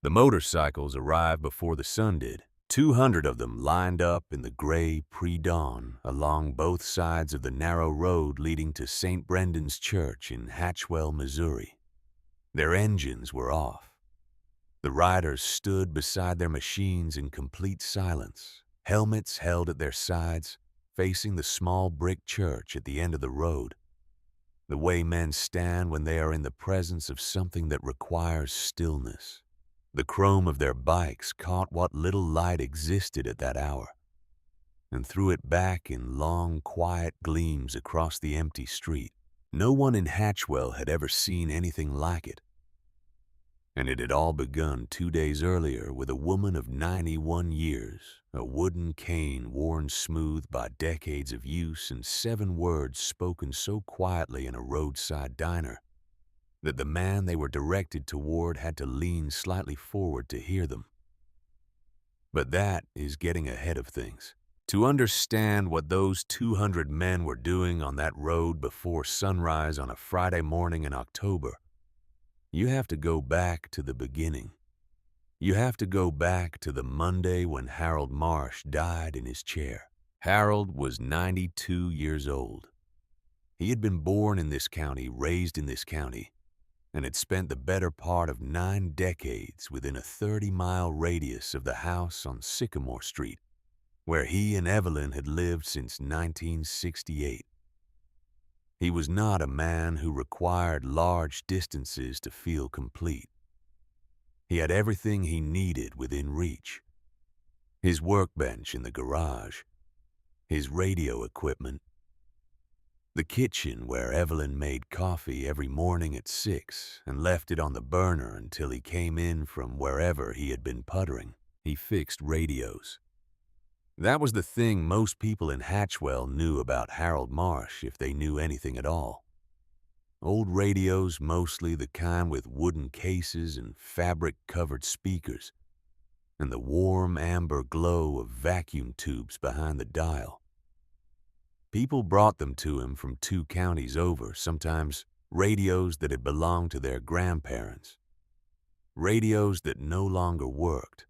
The motorcycles arrived before the sun did, 200 of them lined up in the gray pre-dawn along both sides of the narrow road leading to St. Brendan's Church in Hatchwell, Missouri. Their engines were off. The riders stood beside their machines in complete silence, helmets held at their sides, facing the small brick church at the end of the road. The way men stand when they are in the presence of something that requires stillness. The chrome of their bikes caught what little light existed at that hour, and threw it back in long, quiet gleams across the empty street. No one in Hatchwell had ever seen anything like it. And it had all begun 2 days earlier with a woman of 91 years, a wooden cane worn smooth by decades of use and 7 words spoken so quietly in a roadside diner that the man they were directed toward had to lean slightly forward to hear them. But that is getting ahead of things. To understand what those 200 men were doing on that road before sunrise on a Friday morning in October, you have to go back to the beginning. You have to go back to the Monday when Harold Marsh died in his chair. Harold was 92 years old. He had been born in this county, raised in this county, and had spent the better part of 9 decades within a 30-mile radius of the house on Sycamore Street, where he and Evelyn had lived since 1968. He was not a man who required large distances to feel complete. He had everything he needed within reach. His workbench in the garage, his radio equipment, the kitchen where Evelyn made coffee every morning at 6 and left it on the burner until he came in from wherever he had been puttering. He fixed radios. That was the thing most people in Hatchwell knew about Harold Marsh, if they knew anything at all. Old radios, mostly the kind with wooden cases and fabric-covered speakers, and the warm amber glow of vacuum tubes behind the dial. People brought them to him from 2 counties over, sometimes radios that had belonged to their grandparents. Radios that no longer worked,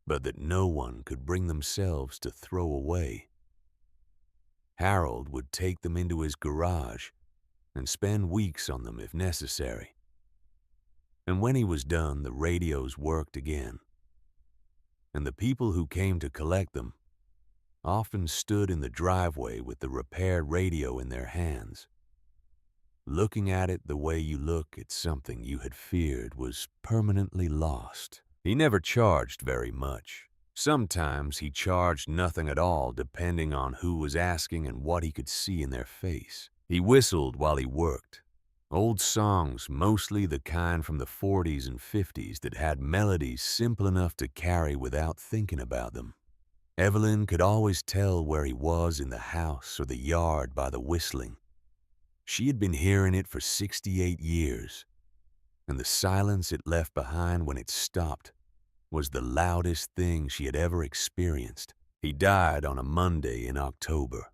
but that no one could bring themselves to throw away. Harold would take them into his garage and spend weeks on them if necessary. And when he was done, the radios worked again. And the people who came to collect them often stood in the driveway with the repaired radio in their hands, looking at it the way you look at something you had feared was permanently lost. He never charged very much. Sometimes he charged nothing at all, depending on who was asking and what he could see in their face. He whistled while he worked. Old songs, mostly the kind from the 40s and 50s that had melodies simple enough to carry without thinking about them. Evelyn could always tell where he was in the house or the yard by the whistling. She had been hearing it for 68 years, and the silence it left behind when it stopped was the loudest thing she had ever experienced. He died on a Monday in October.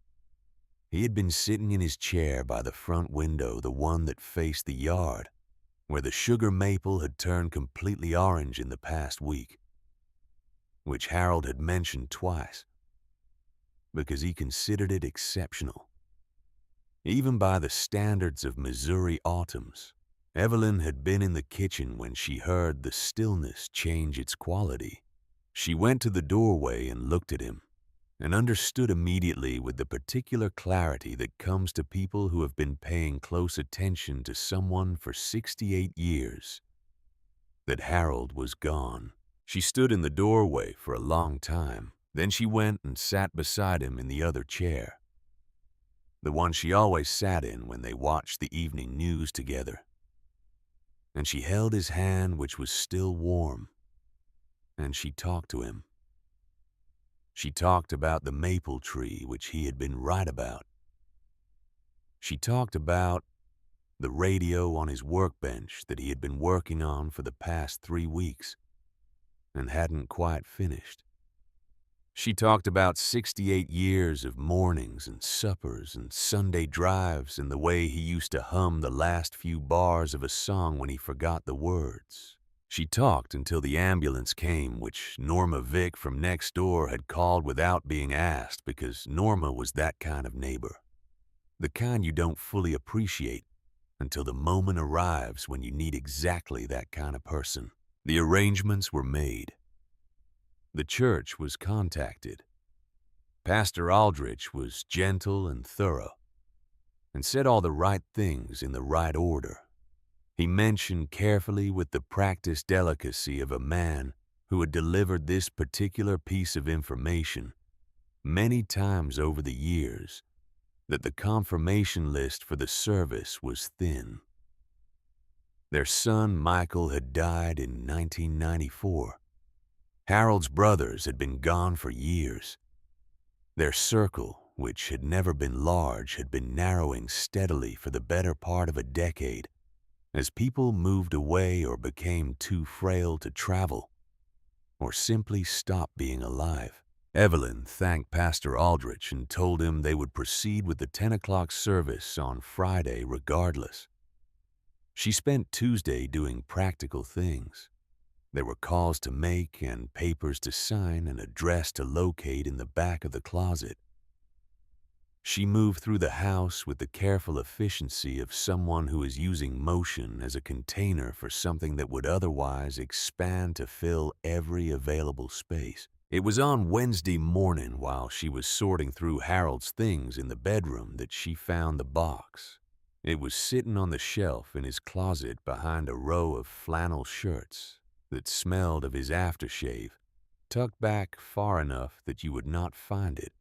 He had been sitting in his chair by the front window, the one that faced the yard, where the sugar maple had turned completely orange in the past week, which Harold had mentioned twice, because he considered it exceptional. Even by the standards of Missouri autumns, Evelyn had been in the kitchen when she heard the stillness change its quality. She went to the doorway and looked at him, and understood immediately with the particular clarity that comes to people who have been paying close attention to someone for 68 years, that Harold was gone. She stood in the doorway for a long time. Then she went and sat beside him in the other chair, the one she always sat in when they watched the evening news together. And she held his hand, which was still warm, and she talked to him. She talked about the maple tree, which he had been right about. She talked about the radio on his workbench that he had been working on for the past 3 weeks and hadn't quite finished. She talked about 68 years of mornings and suppers and Sunday drives and the way he used to hum the last few bars of a song when he forgot the words. She talked until the ambulance came, which Norma Vick from next door had called without being asked because Norma was that kind of neighbor. The kind you don't fully appreciate until the moment arrives when you need exactly that kind of person. The arrangements were made. The church was contacted. Pastor Aldrich was gentle and thorough and said all the right things in the right order. He mentioned carefully with the practiced delicacy of a man who had delivered this particular piece of information many times over the years that the confirmation list for the service was thin. Their son Michael had died in 1994. Harold's brothers had been gone for years. Their circle, which had never been large, had been narrowing steadily for the better part of a decade as people moved away or became too frail to travel or simply stopped being alive. Evelyn thanked Pastor Aldrich and told him they would proceed with the 10 o'clock service on Friday regardless. She spent Tuesday doing practical things. There were calls to make and papers to sign and a dress to locate in the back of the closet. She moved through the house with the careful efficiency of someone who is using motion as a container for something that would otherwise expand to fill every available space. It was on Wednesday morning while she was sorting through Harold's things in the bedroom that she found the box. It was sitting on the shelf in his closet behind a row of flannel shirts that smelled of his aftershave, tucked back far enough that you would not find it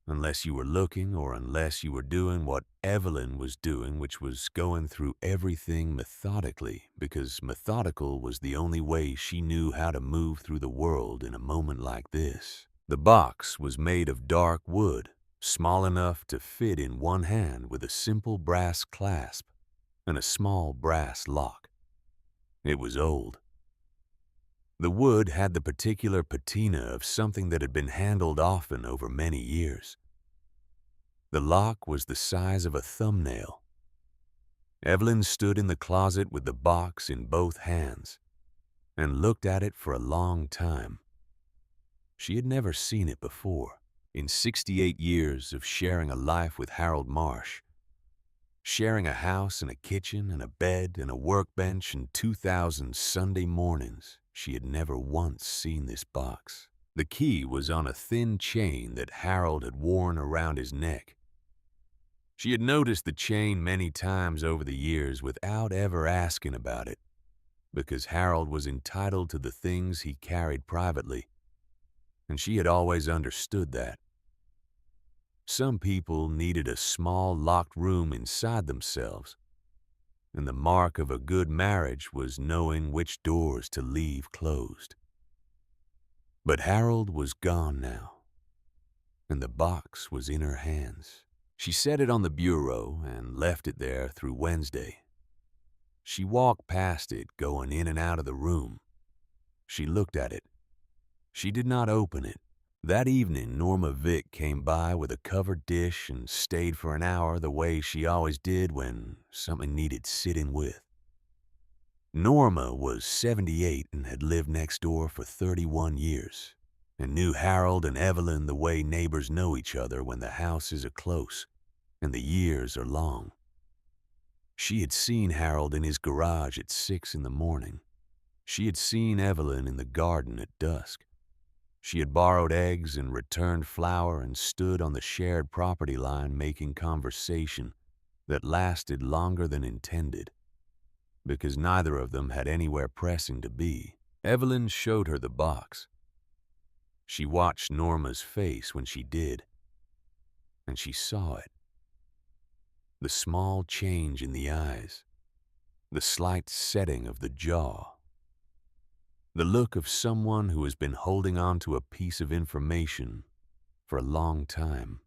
unless you were looking or unless you were doing what Evelyn was doing, which was going through everything methodically, because methodical was the only way she knew how to move through the world in a moment like this. The box was made of dark wood, small enough to fit in one hand with a simple brass clasp and a small brass lock. It was old. The wood had the particular patina of something that had been handled often over many years. The lock was the size of a thumbnail. Evelyn stood in the closet with the box in both hands and looked at it for a long time. She had never seen it before. In 68 years of sharing a life with Harold Marsh, sharing a house and a kitchen and a bed and a workbench and 2,000 Sunday mornings, she had never once seen this box. The key was on a thin chain that Harold had worn around his neck. She had noticed the chain many times over the years without ever asking about it, because Harold was entitled to the things he carried privately, and she had always understood that. Some people needed a small locked room inside themselves, and the mark of a good marriage was knowing which doors to leave closed. But Harold was gone now, and the box was in her hands. She set it on the bureau and left it there through Wednesday. She walked past it, going in and out of the room. She looked at it. She did not open it. That evening, Norma Vick came by with a covered dish and stayed for an hour the way she always did when something needed sitting with. Norma was 78 and had lived next door for 31 years and knew Harold and Evelyn the way neighbors know each other when the houses are close and the years are long. She had seen Harold in his garage at 6 in the morning. She had seen Evelyn in the garden at dusk. She had borrowed eggs and returned flour and stood on the shared property line making conversation that lasted longer than intended, because neither of them had anywhere pressing to be. Evelyn showed her the box. She watched Norma's face when she did, and she saw it. The small change in the eyes, the slight setting of the jaw, the look of someone who has been holding on to a piece of information for a long time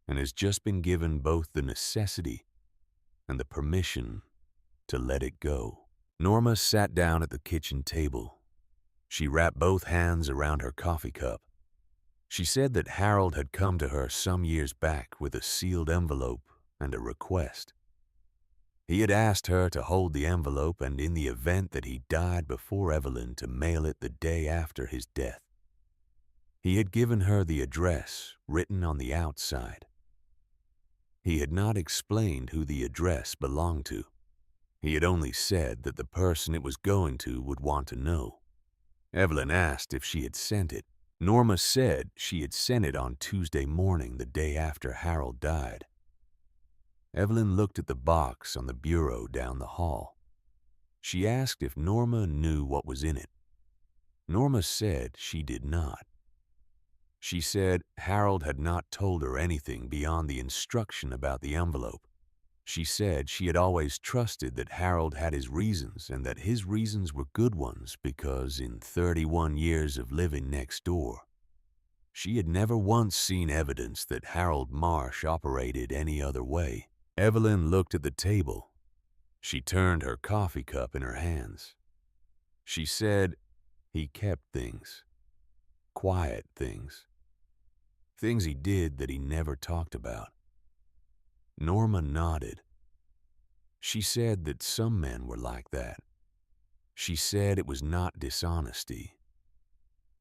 and has just been given both the necessity and the permission to let it go. Norma sat down at the kitchen table. She wrapped both hands around her coffee cup. She said that Harold had come to her some years back with a sealed envelope and a request. He had asked her to hold the envelope and in the event that he died before Evelyn to mail it the day after his death. He had given her the address written on the outside. He had not explained who the address belonged to. He had only said that the person it was going to would want to know. Evelyn asked if she had sent it. Norma said she had sent it on Tuesday morning, the day after Harold died. Evelyn looked at the box on the bureau down the hall. She asked if Norma knew what was in it. Norma said she did not. She said Harold had not told her anything beyond the instruction about the envelope. She said she had always trusted that Harold had his reasons and that his reasons were good ones because in 31 years of living next door, she had never once seen evidence that Harold Marsh operated any other way. Evelyn looked at the table. She turned her coffee cup in her hands. She said he kept things, quiet things, things he did that he never talked about. Norma nodded. She said that some men were like that. She said it was not dishonesty.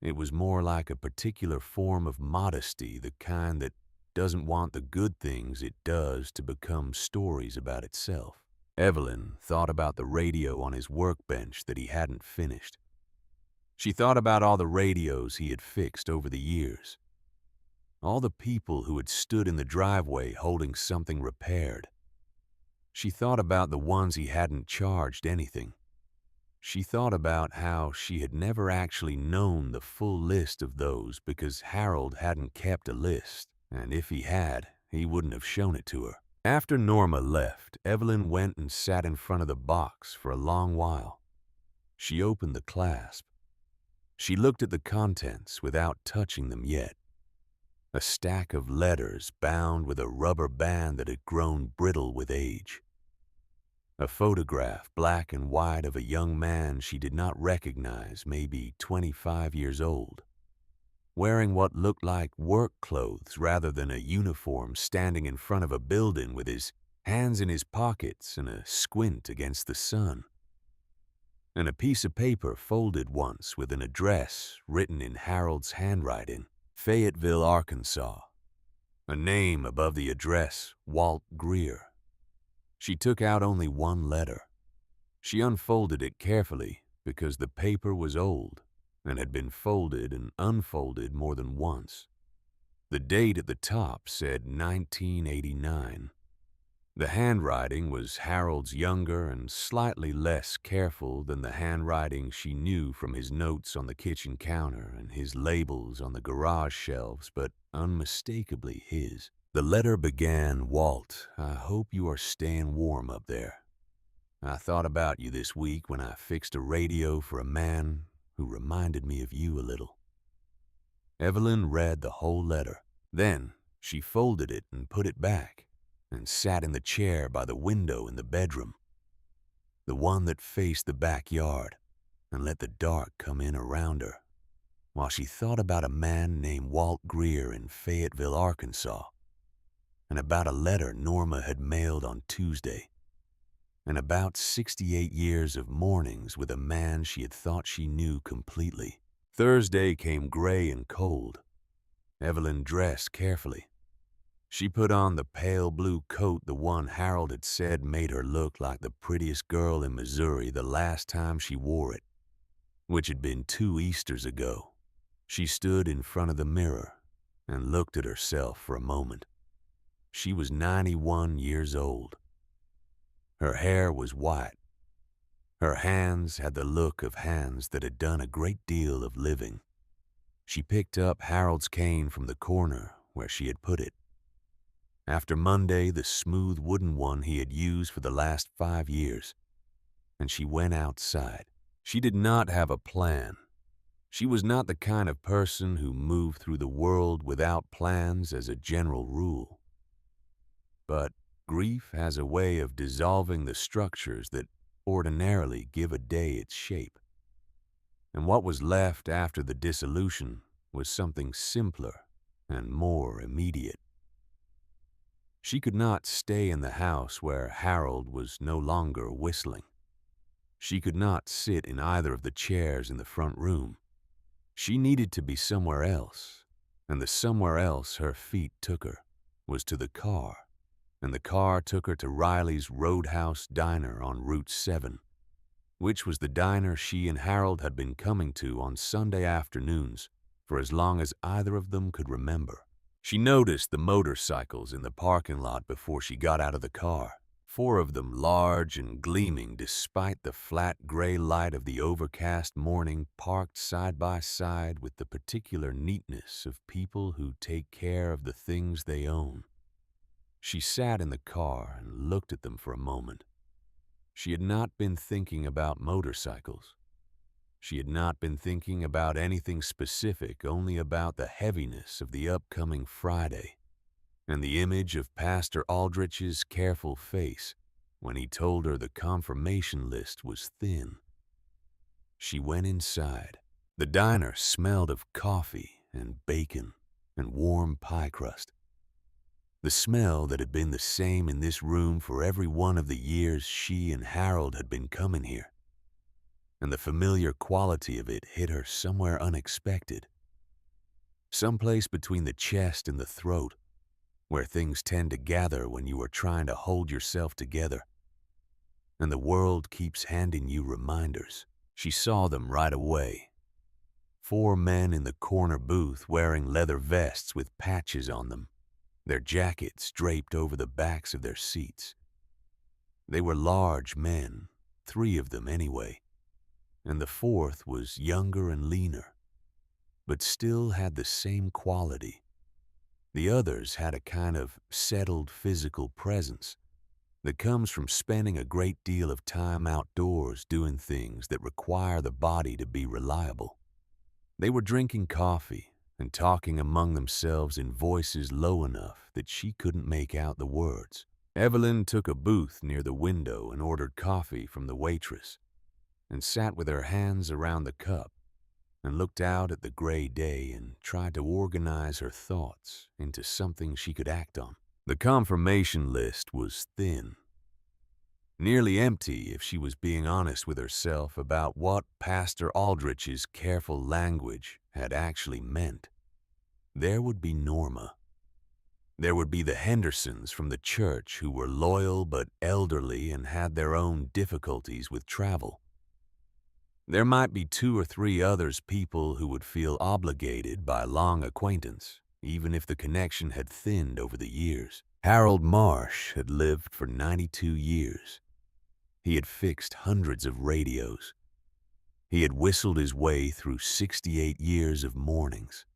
It was more like a particular form of modesty, the kind that doesn't want the good things it does to become stories about itself. Evelyn thought about the radio on his workbench that he hadn't finished. She thought about all the radios he had fixed over the years. All the people who had stood in the driveway holding something repaired. She thought about the ones he hadn't charged anything. She thought about how she had never actually known the full list of those because Harold hadn't kept a list, and if he had, he wouldn't have shown it to her. After Norma left, Evelyn went and sat in front of the box for a long while. She opened the clasp. She looked at the contents without touching them yet. A stack of letters bound with a rubber band that had grown brittle with age. A photograph, black and white, of a young man she did not recognize, maybe 25 years old, wearing what looked like work clothes rather than a uniform, standing in front of a building with his hands in his pockets and a squint against the sun. And a piece of paper folded once with an address written in Harold's handwriting, Fayetteville, Arkansas. A name above the address, Walt Greer. She took out only one letter. She unfolded it carefully because the paper was old and had been folded and unfolded more than once. The date at the top said 1989. The handwriting was Harold's younger and slightly less careful than the handwriting she knew from his notes on the kitchen counter and his labels on the garage shelves, but unmistakably his. The letter began, "Walt, I hope you are staying warm up there. I thought about you this week when I fixed a radio for a man who reminded me of you a little." Evelyn read the whole letter. Then she folded it and put it back and sat in the chair by the window in the bedroom, the one that faced the backyard, and let the dark come in around her, while she thought about a man named Walt Greer in Fayetteville, Arkansas, and about a letter Norma had mailed on Tuesday, and about 68 years of mornings with a man she had thought she knew completely. Thursday came gray and cold. Evelyn dressed carefully. She put on the pale blue coat, the one Harold had said made her look like the prettiest girl in Missouri the last time she wore it, which had been 2 Easters ago. She stood in front of the mirror and looked at herself for a moment. She was 91 years old. Her hair was white. Her hands had the look of hands that had done a great deal of living. She picked up Harold's cane from the corner where she had put it. After Monday, the smooth wooden one he had used for the last 5 years, and she went outside. She did not have a plan. She was not the kind of person who moved through the world without plans as a general rule. But grief has a way of dissolving the structures that ordinarily give a day its shape. And what was left after the dissolution was something simpler and more immediate. She could not stay in the house where Harold was no longer whistling. She could not sit in either of the chairs in the front room. She needed to be somewhere else, and the somewhere else her feet took her was to the car, and the car took her to Riley's Roadhouse Diner on Route 7, which was the diner she and Harold had been coming to on Sunday afternoons for as long as either of them could remember. She noticed the motorcycles in the parking lot before she got out of the car, 4 of them large and gleaming despite the flat gray light of the overcast morning, parked side by side with the particular neatness of people who take care of the things they own. She sat in the car and looked at them for a moment. She had not been thinking about motorcycles. She had not been thinking about anything specific, only about the heaviness of the upcoming Friday and the image of Pastor Aldrich's careful face when he told her the confirmation list was thin. She went inside. The diner smelled of coffee and bacon and warm pie crust. The smell that had been the same in this room for every one of the years she and Harold had been coming here. And the familiar quality of it hit her somewhere unexpected. Someplace between the chest and the throat, where things tend to gather when you are trying to hold yourself together. And the world keeps handing you reminders. She saw them right away. 4 men in the corner booth wearing leather vests with patches on them, their jackets draped over the backs of their seats. They were large men, 3 of them anyway, and the 4th was younger and leaner, but still had the same quality. The others had a kind of settled physical presence that comes from spending a great deal of time outdoors doing things that require the body to be reliable. They were drinking coffee and talking among themselves in voices low enough that she couldn't make out the words. Evelyn took a booth near the window and ordered coffee from the waitress, and sat with her hands around the cup and looked out at the gray day and tried to organize her thoughts into something she could act on. The confirmation list was thin, nearly empty if she was being honest with herself about what Pastor Aldrich's careful language had actually meant. There would be Norma. There would be the Hendersons from the church who were loyal but elderly and had their own difficulties with travel. There might be 2 or 3 others people who would feel obligated by long acquaintance, even if the connection had thinned over the years. Harold Marsh had lived for 92 years. He had fixed hundreds of radios. He had whistled his way through 68 years of mornings.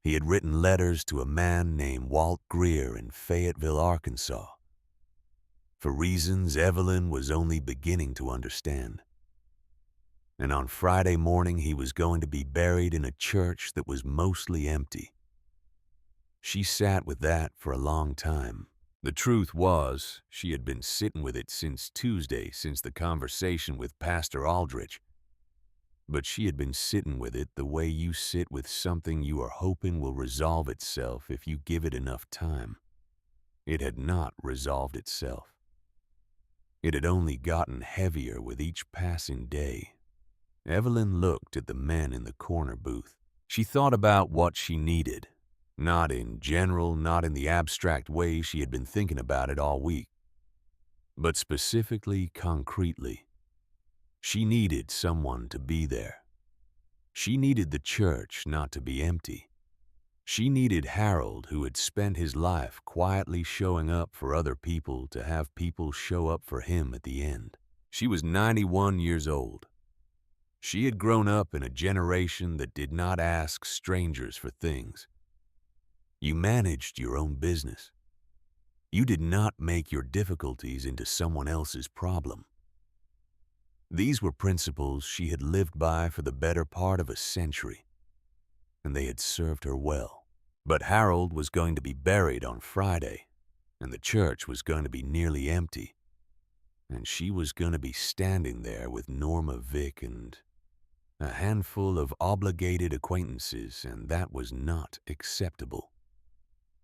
He had written letters to a man named Walt Greer in Fayetteville, Arkansas, for reasons Evelyn was only beginning to understand. And on Friday morning he was going to be buried in a church that was mostly empty. She sat with that for a long time. The truth was, she had been sitting with it since Tuesday, since the conversation with Pastor Aldrich. But she had been sitting with it the way you sit with something you are hoping will resolve itself if you give it enough time. It had not resolved itself. It had only gotten heavier with each passing day. Evelyn looked at the men in the corner booth. She thought about what she needed, not in general, not in the abstract way she had been thinking about it all week, but specifically, concretely. She needed someone to be there. She needed the church not to be empty. She needed Harold, who had spent his life quietly showing up for other people, to have people show up for him at the end. She was 91 years old. She had grown up in a generation that did not ask strangers for things. You managed your own business. You did not make your difficulties into someone else's problem. These were principles she had lived by for the better part of a century, and they had served her well. But Harold was going to be buried on Friday, and the church was going to be nearly empty, and she was going to be standing there with Norma Vick and a handful of obligated acquaintances, and that was not acceptable.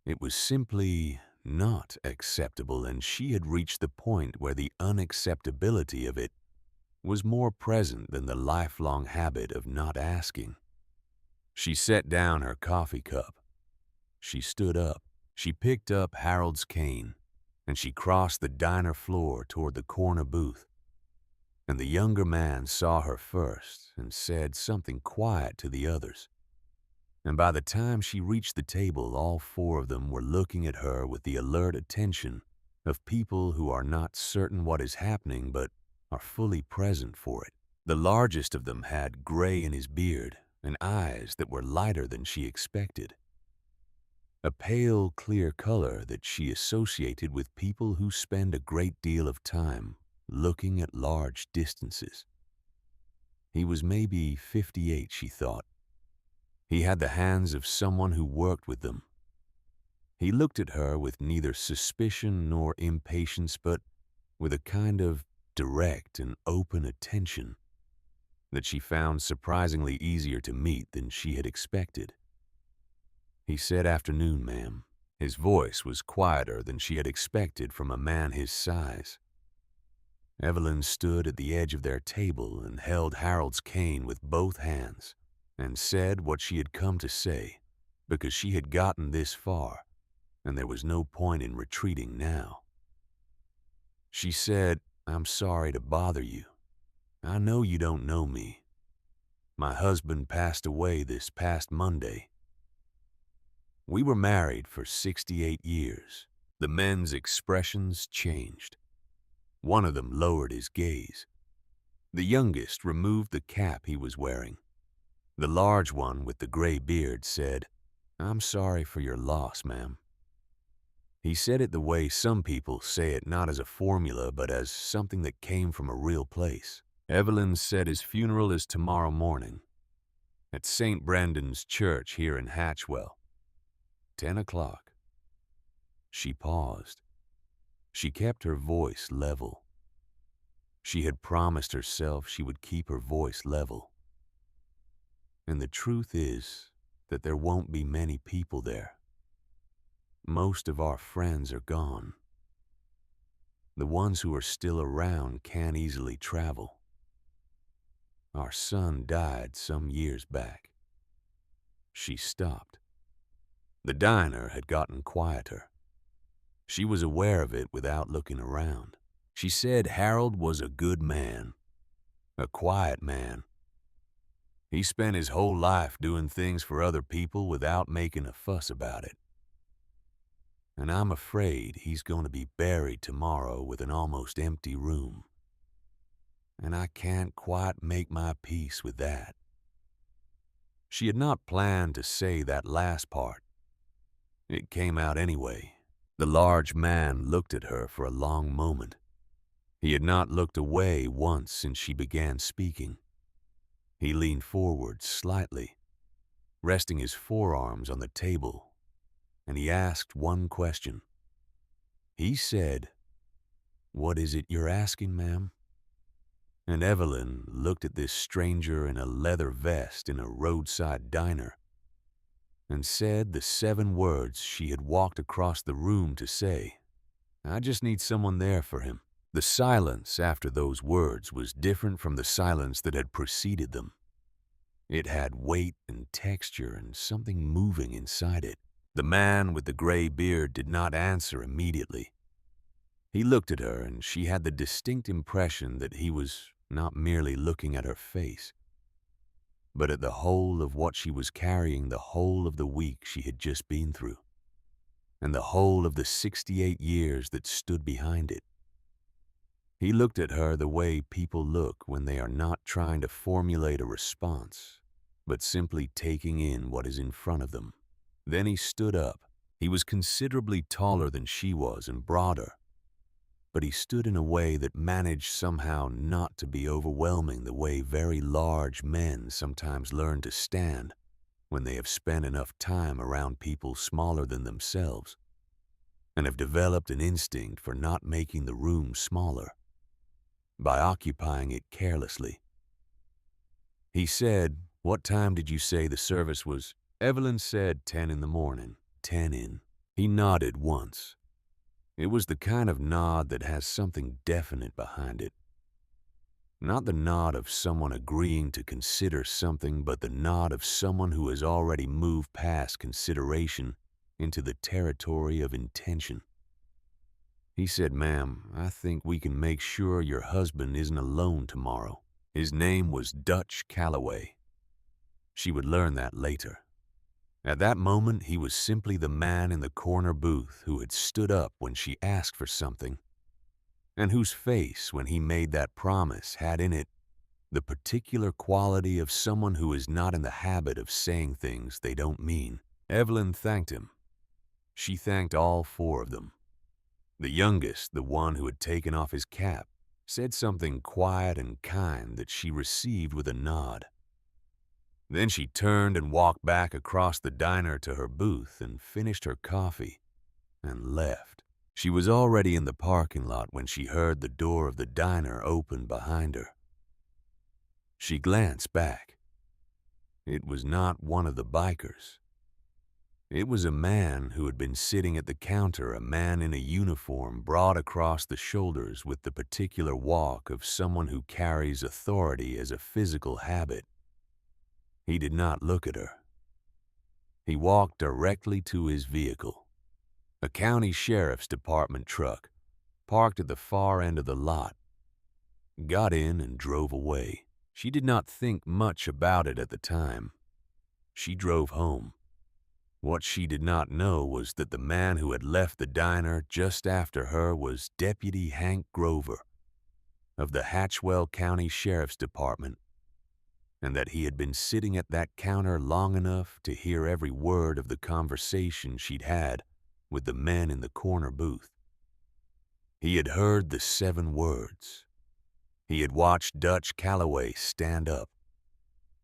It was simply not acceptable, and she had reached the point where the unacceptability of it was more present than the lifelong habit of not asking. She set down her coffee cup. She stood up. She picked up Harold's cane, and she crossed the diner floor toward the corner booth. And the younger man saw her first and said something quiet to the others. And by the time she reached the table, all four of them were looking at her with the alert attention of people who are not certain what is happening but are fully present for it. The largest of them had gray in his beard and eyes that were lighter than she expected. A pale, clear color that she associated with people who spend a great deal of time looking at large distances. He was maybe 58, she thought. He had the hands of someone who worked with them. He looked at her with neither suspicion nor impatience, but with a kind of direct and open attention that she found surprisingly easier to meet than she had expected. He said, "Afternoon, ma'am." His voice was quieter than she had expected from a man his size. Evelyn stood at the edge of their table and held Harold's cane with both hands and said what she had come to say, because she had gotten this far, and there was no point in retreating now. She said, "I'm sorry to bother you. I know you don't know me. My husband passed away this past Monday. We were married for 68 years. The men's expressions changed. One of them lowered his gaze. The youngest removed the cap he was wearing. The large one with the gray beard said, "I'm sorry for your loss, ma'am." He said it the way some people say it, not as a formula, but as something that came from a real place. Evelyn said his funeral is tomorrow morning at St. Brendan's Church here in Hatchwell. 10 o'clock. She paused. She kept her voice level. She had promised herself she would keep her voice level. And the truth is that there won't be many people there. Most of our friends are gone. The ones who are still around can't easily travel. Our son died some years back. She stopped. The diner had gotten quieter. She was aware of it without looking around. She said Harold was a good man, a quiet man. He spent his whole life doing things for other people without making a fuss about it. And I'm afraid he's going to be buried tomorrow with an almost empty room. And I can't quite make my peace with that. She had not planned to say that last part. It came out anyway. The large man looked at her for a long moment. He had not looked away once since she began speaking. He leaned forward slightly, resting his forearms on the table, and he asked one question. He said, "What is it you're asking, ma'am?" And Evelyn looked at this stranger in a leather vest in a roadside diner and said the 7 words she had walked across the room to say. "I just need someone there for him." The silence after those words was different from the silence that had preceded them. It had weight and texture and something moving inside it. The man with the gray beard did not answer immediately. He looked at her, and she had the distinct impression that he was not merely looking at her face, but at the whole of what she was carrying the whole of the week she had just been through, and the whole of the 68 years that stood behind it. He looked at her the way people look when they are not trying to formulate a response, but simply taking in what is in front of them. Then he stood up. He was considerably taller than she was and broader, but he stood in a way that managed somehow not to be overwhelming, the way very large men sometimes learn to stand when they have spent enough time around people smaller than themselves and have developed an instinct for not making the room smaller by occupying it carelessly. He said, "What time did you say the service was?" Evelyn said 10 in the morning. 10 in. He nodded once. It was the kind of nod that has something definite behind it. Not the nod of someone agreeing to consider something, but the nod of someone who has already moved past consideration into the territory of intention. He said, "Ma'am, I think we can make sure your husband isn't alone tomorrow." His name was Dutch Calloway. She would learn that later. At that moment, he was simply the man in the corner booth who had stood up when she asked for something, and whose face, when he made that promise, had in it the particular quality of someone who is not in the habit of saying things they don't mean. Evelyn thanked him. She thanked all four of them. The youngest, the one who had taken off his cap, said something quiet and kind that she received with a nod. Then she turned and walked back across the diner to her booth and finished her coffee and left. She was already in the parking lot when she heard the door of the diner open behind her. She glanced back. It was not one of the bikers. It was a man who had been sitting at the counter, a man in a uniform broad across the shoulders with the particular walk of someone who carries authority as a physical habit. He did not look at her. He walked directly to his vehicle, a county sheriff's department truck, parked at the far end of the lot, got in and drove away. She did not think much about it at the time. She drove home. What she did not know was that the man who had left the diner just after her was Deputy Hank Grover of the Hatchwell County Sheriff's Department, and that he had been sitting at that counter long enough to hear every word of the conversation she'd had with the men in the corner booth. He had heard the 7 words. He had watched Dutch Calloway stand up.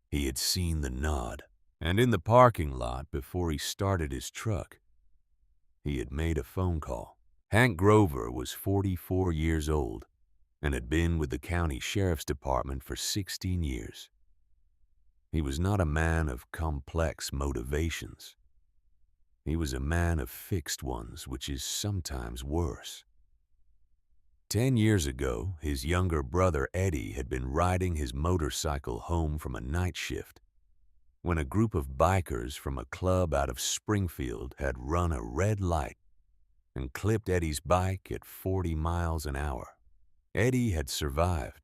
He had seen the nod. And in the parking lot, before he started his truck, he had made a phone call. Hank Grover was 44 years old and had been with the county sheriff's department for 16 years. He was not a man of complex motivations. He was a man of fixed ones, which is sometimes worse. 10 years ago, his younger brother Eddie had been riding his motorcycle home from a night shift when a group of bikers from a club out of Springfield had run a red light and clipped Eddie's bike at 40 miles an hour. Eddie had survived,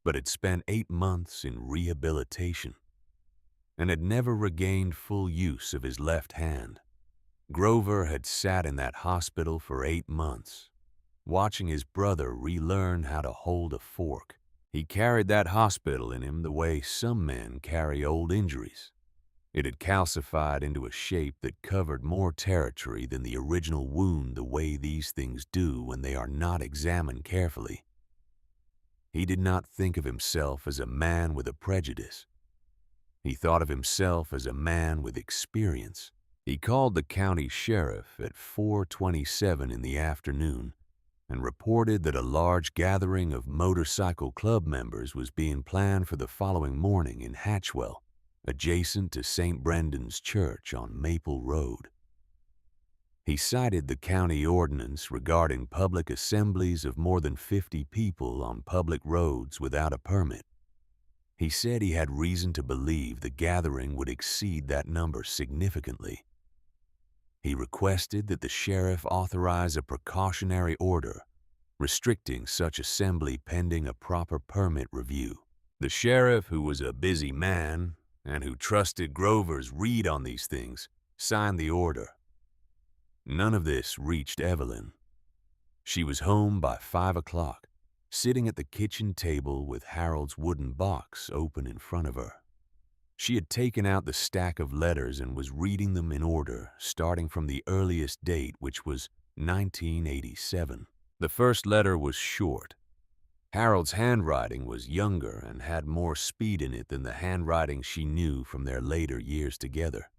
but had spent 8 months in rehabilitation and had never regained full use of his left hand. Grover had sat in that hospital for 8 months, watching his brother relearn how to hold a fork. He carried that hospital in him the way some men carry old injuries. It had calcified into a shape that covered more territory than the original wound, the way these things do when they are not examined carefully. He did not think of himself as a man with a prejudice. He thought of himself as a man with experience. He called the county sheriff at 4:27 in the afternoon and reported that a large gathering of motorcycle club members was being planned for the following morning in Hatchwell, adjacent to St. Brendan's Church on Maple Road. He cited the county ordinance regarding public assemblies of more than 50 people on public roads without a permit. He said he had reason to believe the gathering would exceed that number significantly. He requested that the sheriff authorize a precautionary order restricting such assembly pending a proper permit review. The sheriff, who was a busy man and who trusted Grover's read on these things, signed the order. None of this reached Evelyn. She was home by 5 o'clock, sitting at the kitchen table with Harold's wooden box open in front of her. She had taken out the stack of letters and was reading them in order, starting from the earliest date, which was 1987. The first letter was short. Harold's handwriting was younger and had more speed in it than the handwriting she knew from their later years together.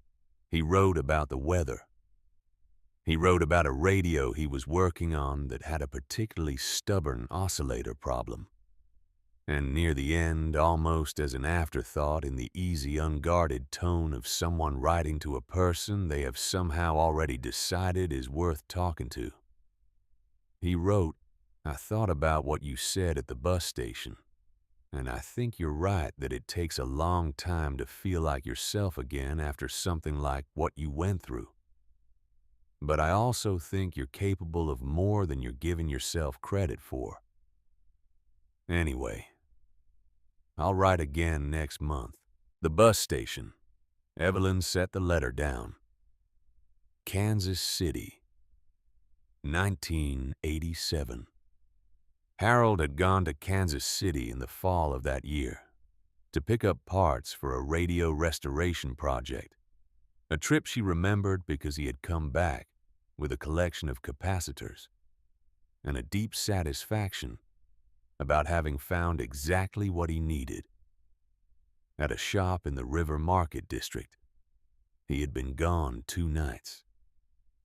He wrote about the weather. He wrote about a radio he was working on that had a particularly stubborn oscillator problem. And near the end, almost as an afterthought in the easy, unguarded tone of someone writing to a person they have somehow already decided is worth talking to, He wrote, "I thought about what you said at the bus station, and I think you're right that it takes a long time to feel like yourself again after something like what you went through. But I also think you're capable of more than you're giving yourself credit for. Anyway, I'll write again next month." The bus station. Evelyn set the letter down. Kansas City, 1987. Harold had gone to Kansas City in the fall of that year to pick up parts for a radio restoration project, a trip she remembered because he had come back with a collection of capacitors and a deep satisfaction about having found exactly what he needed. At a shop in the River Market District, he had been gone 2 nights.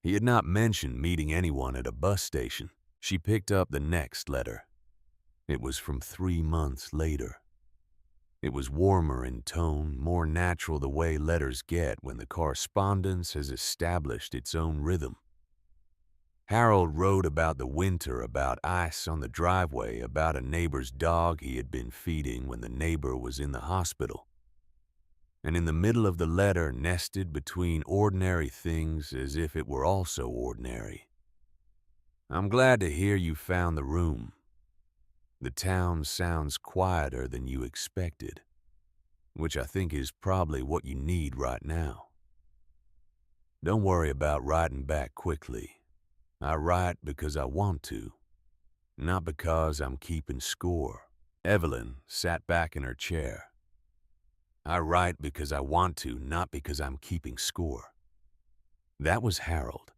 He had not mentioned meeting anyone at a bus station. She picked up the next letter. It was from 3 months later. It was warmer in tone, more natural the way letters get when the correspondence has established its own rhythm. Harold wrote about the winter, about ice on the driveway, about a neighbor's dog he had been feeding when the neighbor was in the hospital. And in the middle of the letter, nested between ordinary things as if it were also ordinary: "I'm glad to hear you found the room. The town sounds quieter than you expected, which I think is probably what you need right now. Don't worry about writing back quickly. I write because I want to, not because I'm keeping score." Evelyn sat back in her chair. "I write because I want to, not because I'm keeping score." That was Harold.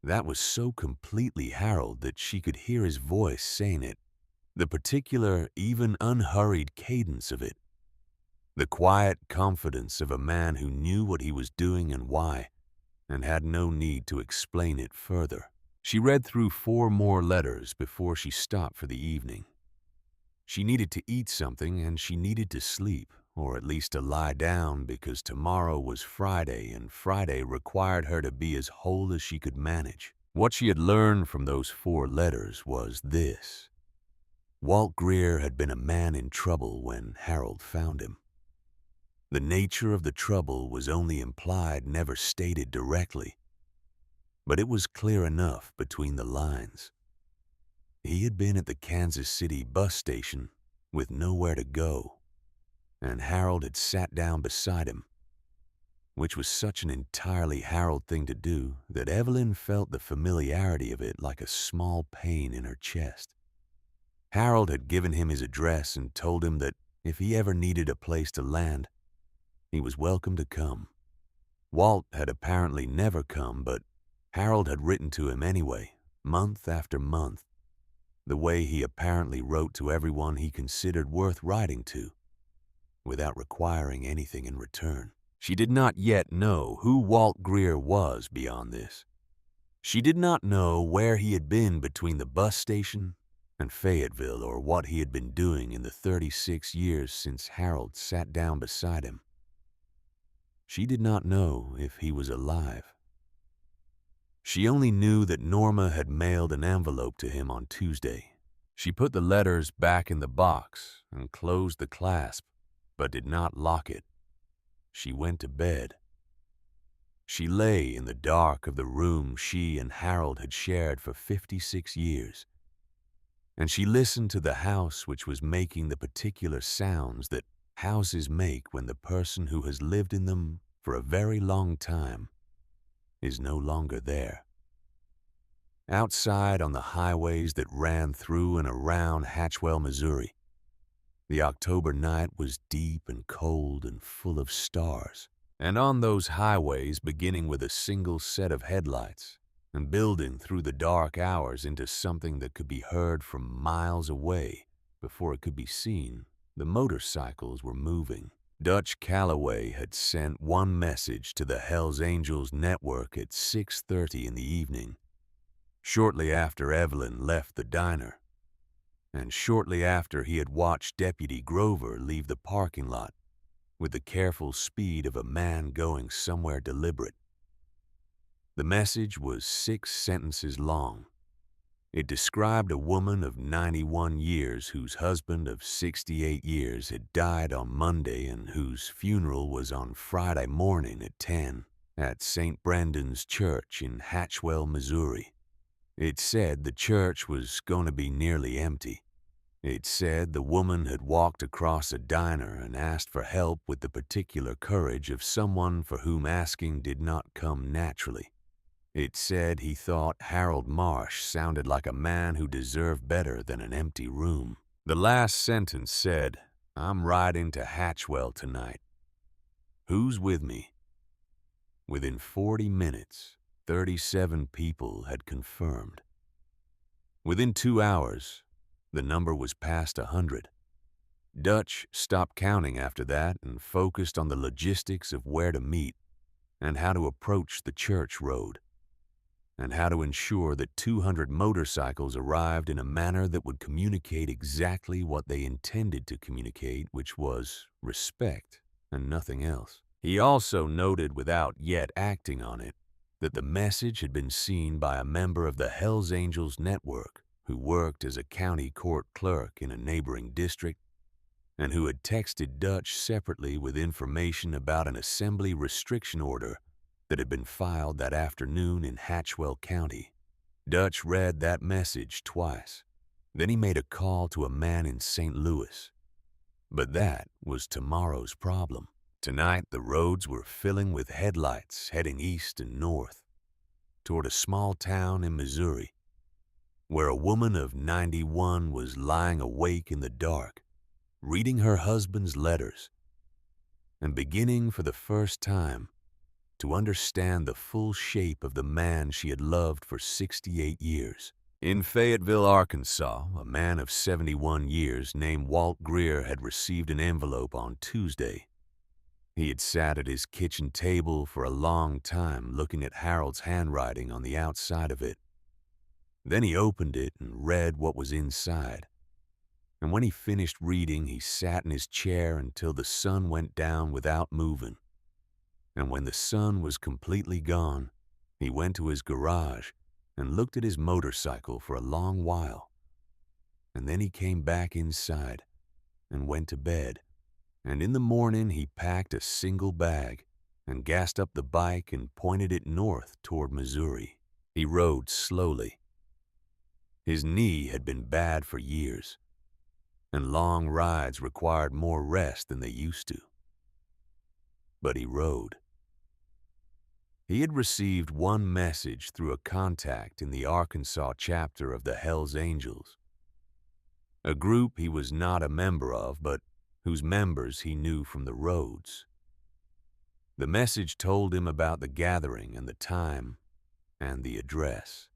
That was so completely Harold that she could hear his voice saying it, the particular, even unhurried cadence of it, the quiet confidence of a man who knew what he was doing and why, and had no need to explain it further. She read through 4 more letters before she stopped for the evening. She needed to eat something and she needed to sleep, or at least to lie down, because tomorrow was Friday and Friday required her to be as whole as she could manage. What she had learned from those 4 letters was this: Walt Greer had been a man in trouble when Harold found him. The nature of the trouble was only implied, never stated directly, but it was clear enough between the lines. He had been at the Kansas City bus station with nowhere to go, and Harold had sat down beside him, which was such an entirely Harold thing to do that Evelyn felt the familiarity of it like a small pain in her chest. Harold had given him his address and told him that if he ever needed a place to land, he was welcome to come. Walt had apparently never come, but Harold had written to him anyway, month after month, the way he apparently wrote to everyone he considered worth writing to, without requiring anything in return. She did not yet know who Walt Greer was beyond this. She did not know where he had been between the bus station and Fayetteville, or what he had been doing in the 36 years since Harold sat down beside him. She did not know if he was alive. She only knew that Norma had mailed an envelope to him on Tuesday. She put the letters back in the box and closed the clasp, but did not lock it. She went to bed. She lay in the dark of the room she and Harold had shared for 56 years, and she listened to the house which was making the particular sounds that houses make when the person who has lived in them for a very long time is no longer there. Outside on the highways that ran through and around Hatchwell, Missouri, the October night was deep and cold and full of stars. And on those highways, beginning with a single set of headlights and building through the dark hours into something that could be heard from miles away before it could be seen, the motorcycles were moving. Dutch Calloway had sent one message to the Hells Angels network at 6:30 in the evening, shortly after Evelyn left the diner, and shortly after he had watched Deputy Grover leave the parking lot with the careful speed of a man going somewhere deliberate. The message was 6 sentences long. It described a woman of 91 years whose husband of 68 years had died on Monday and whose funeral was on Friday morning at 10 at St. Brendan's Church in Hatchwell, Missouri. It said the church was going to be nearly empty. It said the woman had walked across a diner and asked for help with the particular courage of someone for whom asking did not come naturally. It said he thought Harold Marsh sounded like a man who deserved better than an empty room. The last sentence said, "I'm riding to Hatchwell tonight. Who's with me?" Within 40 minutes, 37 people had confirmed. Within 2 hours, the number was past 100. Dutch stopped counting after that and focused on the logistics of where to meet and how to approach the church road, and how to ensure that 200 motorcycles arrived in a manner that would communicate exactly what they intended to communicate, which was respect and nothing else. He also noted, without yet acting on it, that the message had been seen by a member of the Hells Angels network who worked as a county court clerk in a neighboring district and who had texted Dutch separately with information about an assembly restriction order that had been filed that afternoon in Hatchwell County. Dutch read that message twice. Then he made a call to a man in St. Louis. But that was tomorrow's problem. Tonight, the roads were filling with headlights heading east and north toward a small town in Missouri, where a woman of 91 was lying awake in the dark, reading her husband's letters, and beginning for the first time to understand the full shape of the man she had loved for 68 years. In Fayetteville, Arkansas, a man of 71 years named Walt Greer had received an envelope on Tuesday. He had sat at his kitchen table for a long time looking at Harold's handwriting on the outside of it. Then he opened it and read what was inside. And when he finished reading, he sat in his chair until the sun went down without moving. And when the sun was completely gone, he went to his garage and looked at his motorcycle for a long while. And then he came back inside and went to bed. And in the morning he packed a single bag and gassed up the bike and pointed it north toward Missouri. He rode slowly. His knee had been bad for years, and long rides required more rest than they used to. But he rode. He had received one message through a contact in the Arkansas chapter of the Hells Angels, a group he was not a member of, but whose members he knew from the roads. The message told him about the gathering and the time and the address.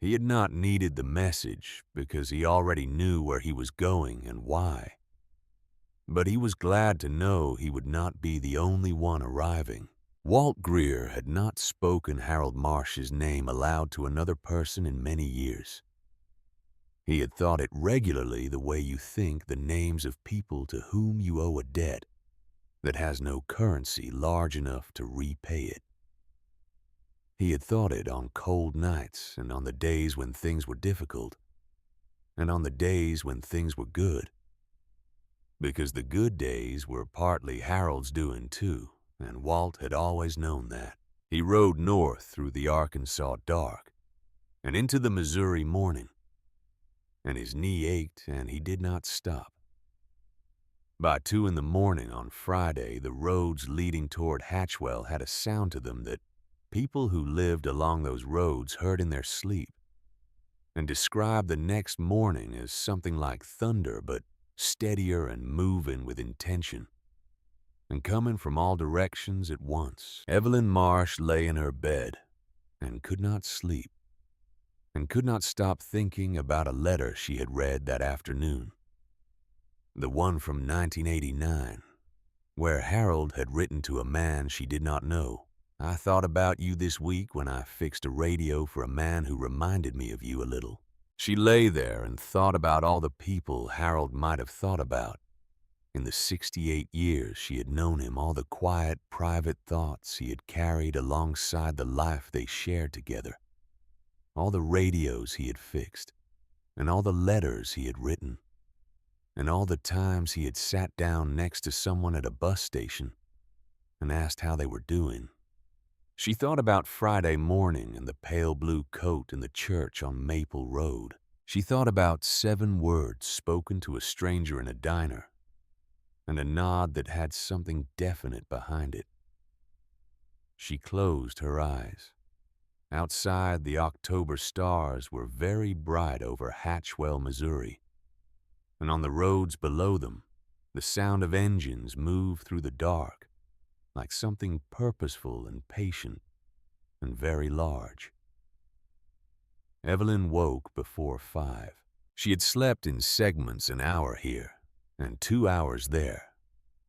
He had not needed the message because he already knew where he was going and why. But he was glad to know he would not be the only one arriving. Walt Greer had not spoken Harold Marsh's name aloud to another person in many years. He had thought it regularly the way you think the names of people to whom you owe a debt that has no currency large enough to repay it. He had thought it on cold nights and on the days when things were difficult and on the days when things were good. Because the good days were partly Harold's doing too, and Walt had always known that. He rode north through the Arkansas dark and into the Missouri morning, and his knee ached and he did not stop. By 2 in the morning on Friday, the roads leading toward Hatchwell had a sound to them that people who lived along those roads heard in their sleep, and described the next morning as something like thunder, but steadier and moving with intention, and coming from all directions at once. Evelyn Marsh lay in her bed and could not sleep, and could not stop thinking about a letter she had read that afternoon, the one from 1989, where Harold had written to a man she did not know. "I thought about you this week when I fixed a radio for a man who reminded me of you a little." She lay there and thought about all the people Harold might have thought about. In the 68 years she had known him, all the quiet, private thoughts he had carried alongside the life they shared together. all the radios he had fixed, and all the letters he had written, and all the times he had sat down next to someone at a bus station and asked how they were doing. She thought about Friday morning and the pale blue coat in the church on Maple Road. She thought about 7 words spoken to a stranger in a diner, and a nod that had something definite behind it. She closed her eyes. Outside, the October stars were very bright over Hatchwell, Missouri, and on the roads below them, the sound of engines moved through the dark like something purposeful and patient and very large. Evelyn woke before 5. She had slept in segments an hour here and 2 hours there,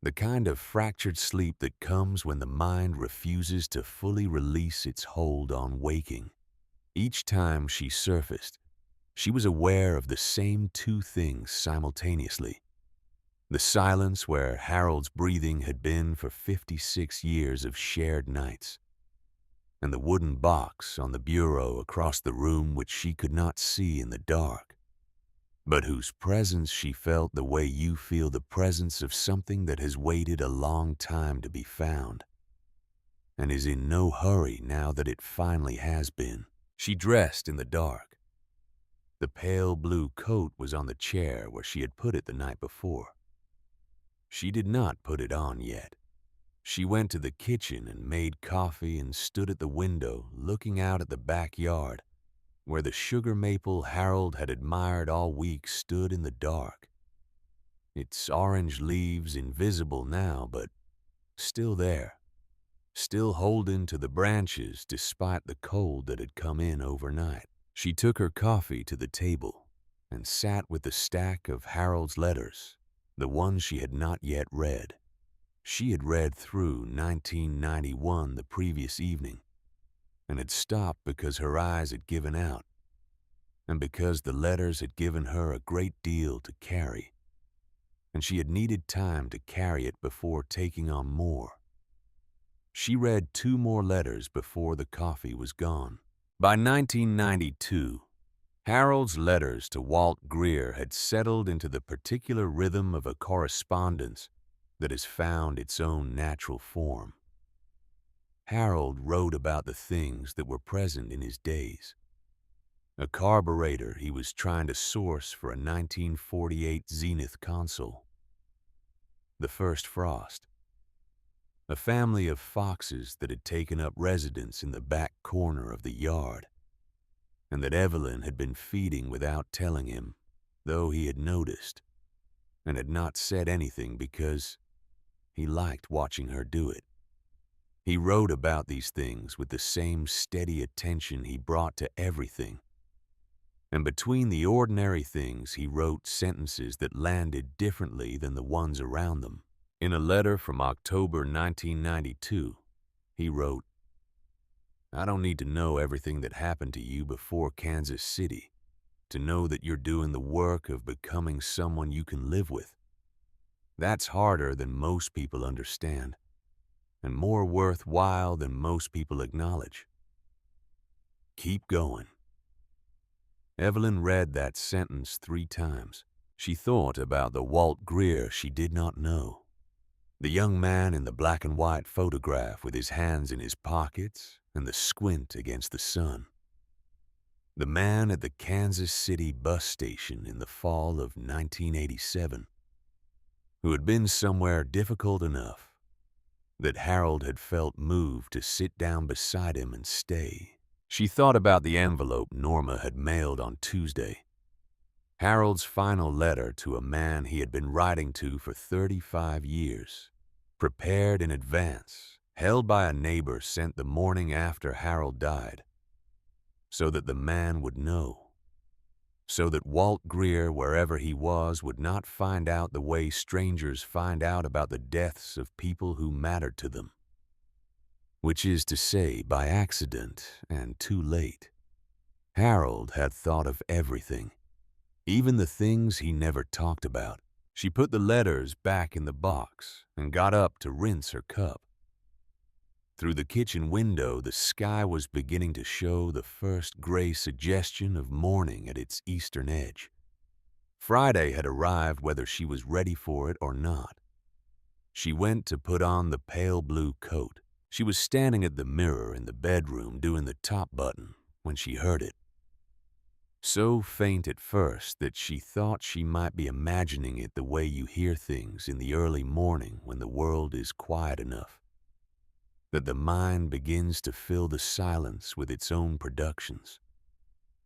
the kind of fractured sleep that comes when the mind refuses to fully release its hold on waking. Each time she surfaced, she was aware of the same 2 things simultaneously. The silence where Harold's breathing had been for 56 years of shared nights, and the wooden box on the bureau across the room which she could not see in the dark, but whose presence she felt the way you feel the presence of something that has waited a long time to be found, and is in no hurry now that it finally has been. She dressed in the dark. The pale blue coat was on the chair where she had put it the night before. She did not put it on yet. She went to the kitchen and made coffee and stood at the window looking out at the backyard where the sugar maple Harold had admired all week stood in the dark, its orange leaves invisible now, but still there, still holding to the branches despite the cold that had come in overnight. She took her coffee to the table and sat with the stack of Harold's letters, the ones she had not yet read. She had read through 1991 the previous evening and had stopped because her eyes had given out and because the letters had given her a great deal to carry, and she had needed time to carry it before taking on more. She read 2 more letters before the coffee was gone. By 1992, Harold's letters to Walt Greer had settled into the particular rhythm of a correspondence that has found its own natural form. Harold wrote about the things that were present in his days. A carburetor he was trying to source for a 1948 Zenith console. The first frost. A family of foxes that had taken up residence in the back corner of the yard, and that Evelyn had been feeding without telling him, though he had noticed, and had not said anything because he liked watching her do it. He wrote about these things with the same steady attention he brought to everything, and between the ordinary things he wrote sentences that landed differently than the ones around them. In a letter from October 1992, he wrote, "I don't need to know everything that happened to you before Kansas City to know that you're doing the work of becoming someone you can live with. That's harder than most people understand, and more worthwhile than most people acknowledge. Keep going." Evelyn read that sentence 3 times. She thought about the Walt Greer she did not know. The young man in the black and white photograph with his hands in his pockets and the squint against the sun. The man at the Kansas City bus station in the fall of 1987, who had been somewhere difficult enough that Harold had felt moved to sit down beside him and stay. She thought about the envelope Norma had mailed on Tuesday. Harold's final letter to a man he had been writing to for 35 years, prepared in advance, held by a neighbor sent the morning after Harold died, so that the man would know, so that Walt Greer, wherever he was, would not find out the way strangers find out about the deaths of people who mattered to them, which is to say, by accident and too late. Harold had thought of everything, even the things he never talked about. She put the letters back in the box and got up to rinse her cup. Through the kitchen window, the sky was beginning to show the first gray suggestion of morning at its eastern edge. Friday had arrived whether she was ready for it or not. She went to put on the pale blue coat. She was standing at the mirror in the bedroom doing the top button when she heard it. So faint at first that she thought she might be imagining it the way you hear things in the early morning when the world is quiet enough, that the mind begins to fill the silence with its own productions.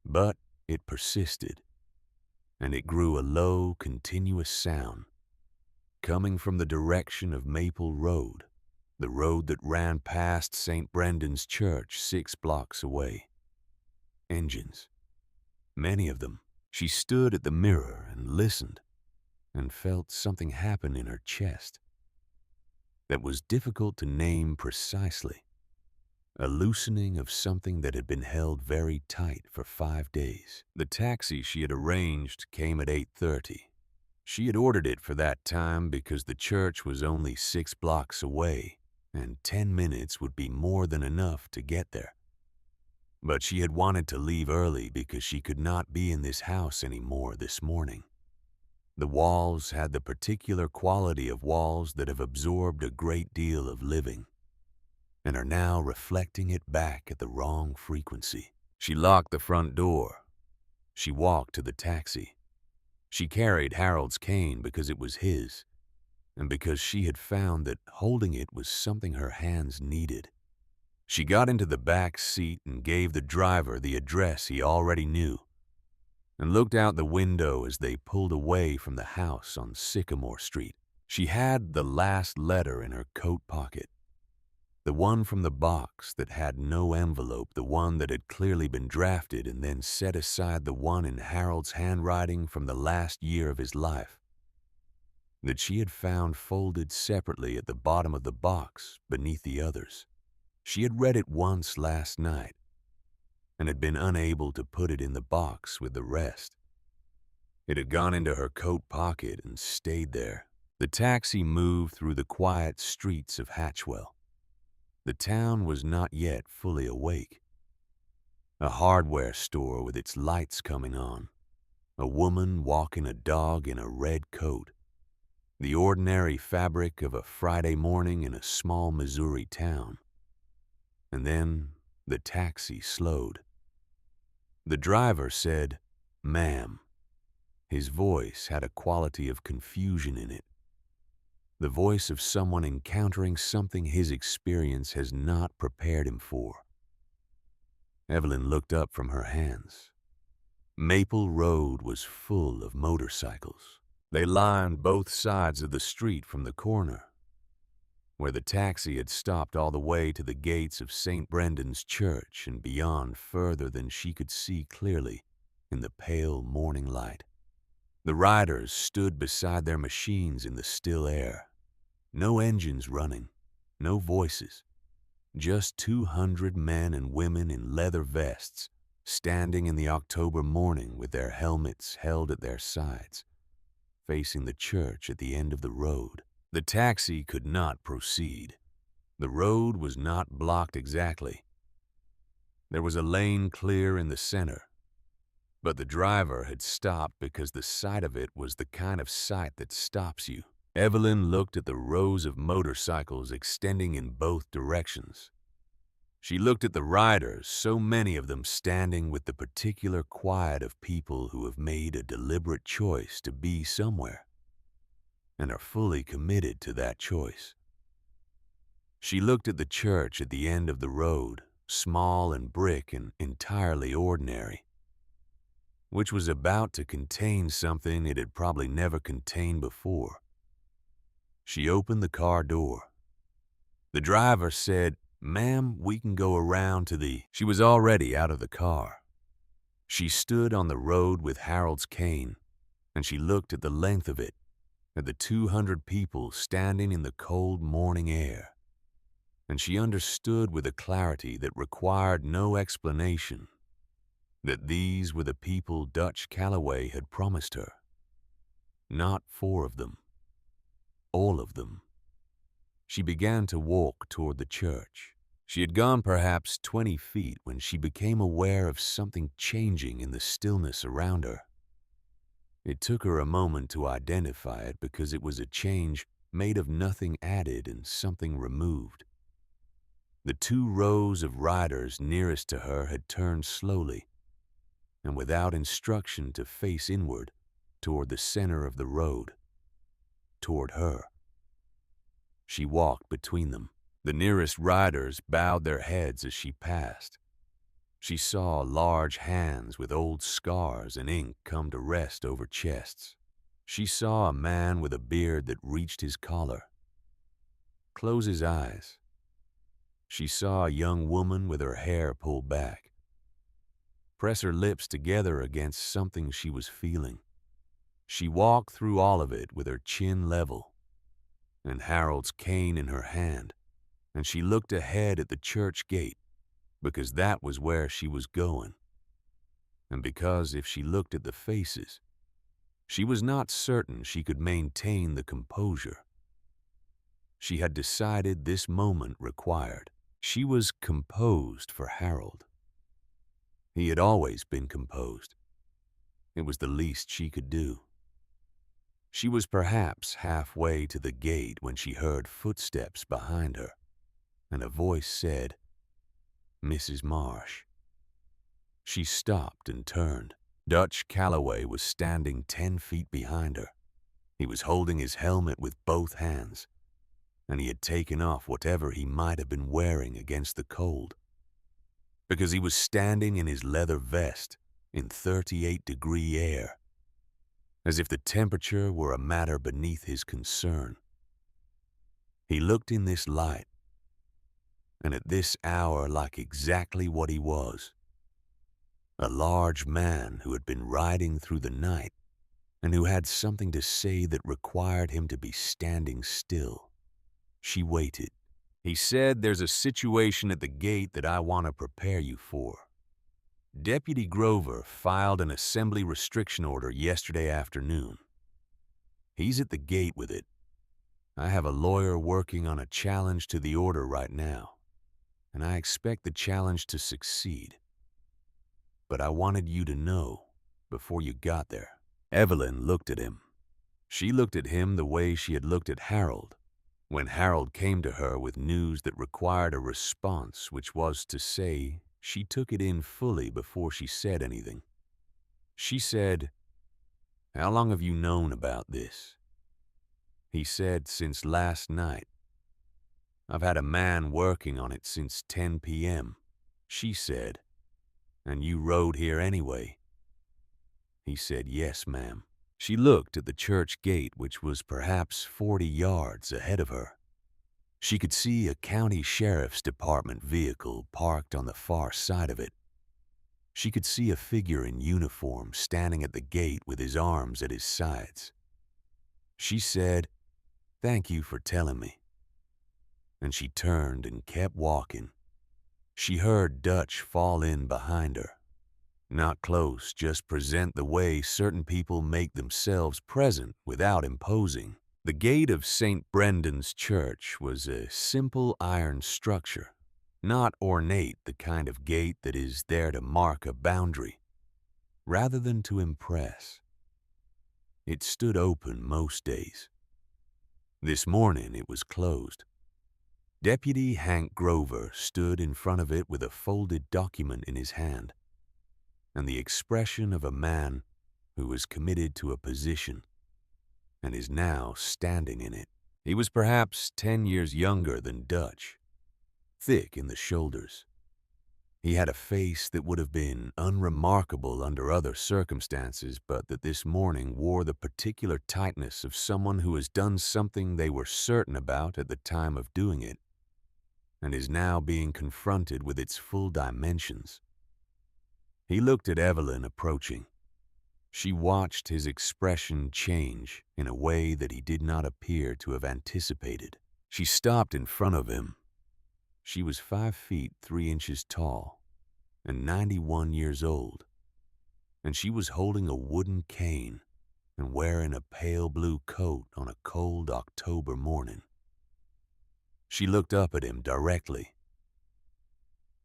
But it persisted, and it grew a low, continuous sound, coming from the direction of Maple Road, the road that ran past St. Brendan's Church 6 blocks away. Engines. Many of them. She stood at the mirror and listened, and felt something happen in her chest that was difficult to name precisely. A loosening of something that had been held very tight for 5 days. The taxi she had arranged came at 8:30. She had ordered it for that time because the church was only 6 blocks away, and 10 minutes would be more than enough to get there. But she had wanted to leave early because she could not be in this house anymore this morning. The walls had the particular quality of walls that have absorbed a great deal of living and are now reflecting it back at the wrong frequency. She locked the front door. She walked to the taxi. She carried Harold's cane because it was his, and because she had found that holding it was something her hands needed. She got into the back seat and gave the driver the address he already knew, and looked out the window as they pulled away from the house on Sycamore Street. She had the last letter in her coat pocket, the one from the box that had no envelope, the one that had clearly been drafted, and then set aside the one in Harold's handwriting from the last year of his life, that she had found folded separately at the bottom of the box beneath the others. She had read it once last night and had been unable to put it in the box with the rest. It had gone into her coat pocket and stayed there. The taxi moved through the quiet streets of Hatchwell. The town was not yet fully awake. A hardware store with its lights coming on. A woman walking a dog in a red coat. The ordinary fabric of a Friday morning in a small Missouri town. And then the taxi slowed. The driver said, "Ma'am." His voice had a quality of confusion in it. The voice of someone encountering something his experience has not prepared him for. Evelyn looked up from her hands. Maple Road was full of motorcycles. They lined both sides of the street from the corner, where the taxi had stopped all the way to the gates of St. Brendan's Church and beyond further than she could see clearly in the pale morning light. The riders stood beside their machines in the still air. No engines running, no voices, just 200 men and women in leather vests standing in the October morning with their helmets held at their sides, facing the church at the end of the road. The taxi could not proceed. The road was not blocked exactly. There was a lane clear in the center, but the driver had stopped because the sight of it was the kind of sight that stops you. Evelyn looked at the rows of motorcycles extending in both directions. She looked at the riders, so many of them standing with the particular quiet of people who have made a deliberate choice to be somewhere and are fully committed to that choice. She looked at the church at the end of the road, small and brick and entirely ordinary, which was about to contain something it had probably never contained before. She opened the car door. The driver said, "Ma'am, we can go around to the..." She was already out of the car. She stood on the road with Harold's cane, and she looked at the length of it, at the 200 people standing in the cold morning air, and she understood with a clarity that required no explanation that these were the people Dutch Calloway had promised her. Not 4 of them. All of them. She began to walk toward the church. She had gone perhaps 20 feet when she became aware of something changing in the stillness around her. It took her a moment to identify it because it was a change made of nothing added and something removed. The two rows of riders nearest to her had turned slowly, and without instruction to face inward, toward the center of the road, toward her. She walked between them. The nearest riders bowed their heads as she passed. She saw large hands with old scars and ink come to rest over chests. She saw a man with a beard that reached his collar. Close his eyes. She saw a young woman with her hair pulled back. Press her lips together against something she was feeling. She walked through all of it with her chin level and Harold's cane in her hand, and she looked ahead at the church gate because that was where she was going. And because if she looked at the faces, she was not certain she could maintain the composure she had decided this moment required. She was composed for Harold. He had always been composed. It was the least she could do. She was perhaps halfway to the gate when she heard footsteps behind her, and a voice said, "Mrs. Marsh." She stopped and turned. Dutch Calloway was standing 10 feet behind her. He was holding his helmet with both hands, and he had taken off whatever he might have been wearing against the cold, because he was standing in his leather vest in 38-degree air, as if the temperature were a matter beneath his concern. He looked in this light, and at this hour like exactly what he was, a large man who had been riding through the night and who had something to say that required him to be standing still. She waited. He said, "There's a situation at the gate that I want to prepare you for." Deputy Grover filed an assembly restriction order yesterday afternoon. He's at the gate with it. I have a lawyer working on a challenge to the order right now, and I expect the challenge to succeed. But I wanted you to know before you got there. Evelyn looked at him. She looked at him the way she had looked at Harold when Harold came to her with news that required a response, which was to say, she took it in fully before she said anything. She said, "How long have you known about this?" He said, "Since last night. I've had a man working on it since 10 p.m. She said, "And you rode here anyway?" He said, "Yes, ma'am." She looked at the church gate, which was perhaps 40 yards ahead of her. She could see a county sheriff's department vehicle parked on the far side of it. She could see a figure in uniform standing at the gate with his arms at his sides. She said, "Thank you for telling me." And she turned and kept walking. She heard Dutch fall in behind her. Not close, just present the way certain people make themselves present without imposing. The gate of St. Brendan's Church was a simple iron structure, not ornate, the kind of gate that is there to mark a boundary, rather than to impress. It stood open most days. This morning it was closed. Deputy Hank Grover stood in front of it with a folded document in his hand, and the expression of a man who was committed to a position and is now standing in it. He was perhaps 10 years younger than Dutch, thick in the shoulders. He had a face that would have been unremarkable under other circumstances, but that this morning wore the particular tightness of someone who has done something they were certain about at the time of doing it, and is now being confronted with its full dimensions. He looked at Evelyn approaching. She watched his expression change in a way that he did not appear to have anticipated. She stopped in front of him. She was 5 feet 3 inches tall and 91 years old, and she was holding a wooden cane and wearing a pale blue coat on a cold October morning. She looked up at him directly,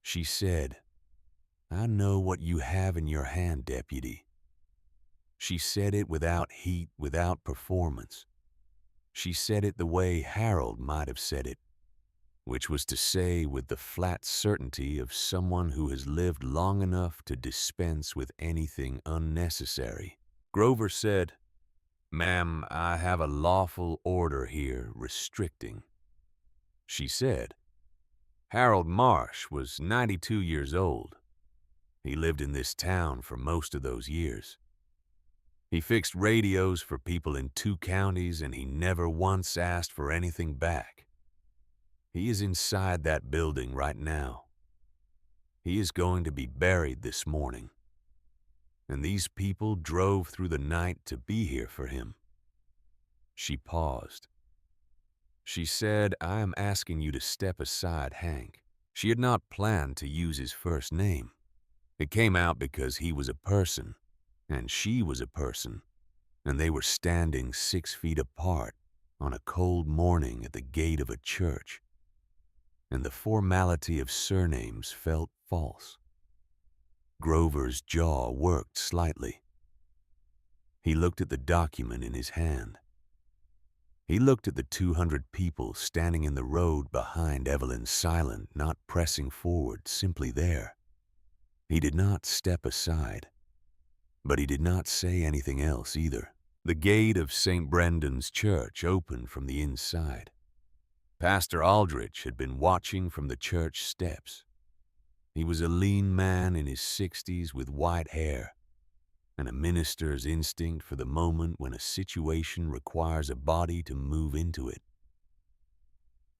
She said, "I know what you have in your hand, deputy." She said it without heat, without performance. She said it the way Harold might have said it, which was to say with the flat certainty of someone who has lived long enough to dispense with anything unnecessary. Grover said, "Ma'am, I have a lawful order here restricting." She said, Harold Marsh was 92 years old. He lived in this town for most of those years. He fixed radios for people in 2 counties, and he never once asked for anything back. He is inside that building right now. He is going to be buried this morning. And these people drove through the night to be here for him. She paused. She said, "I am asking you to step aside, Hank." She had not planned to use his first name. It came out because he was a person, and she was a person, and they were standing 6 feet apart on a cold morning at the gate of a church. And the formality of surnames felt false. Grover's jaw worked slightly. He looked at the document in his hand. He looked at the 200 people standing in the road behind Evelyn, silent, not pressing forward, simply there. He did not step aside, but he did not say anything else either. The gate of St. Brendan's Church opened from the inside. Pastor Aldrich had been watching from the church steps. He was a lean man in his 60s with white hair, and a minister's instinct for the moment when a situation requires a body to move into it.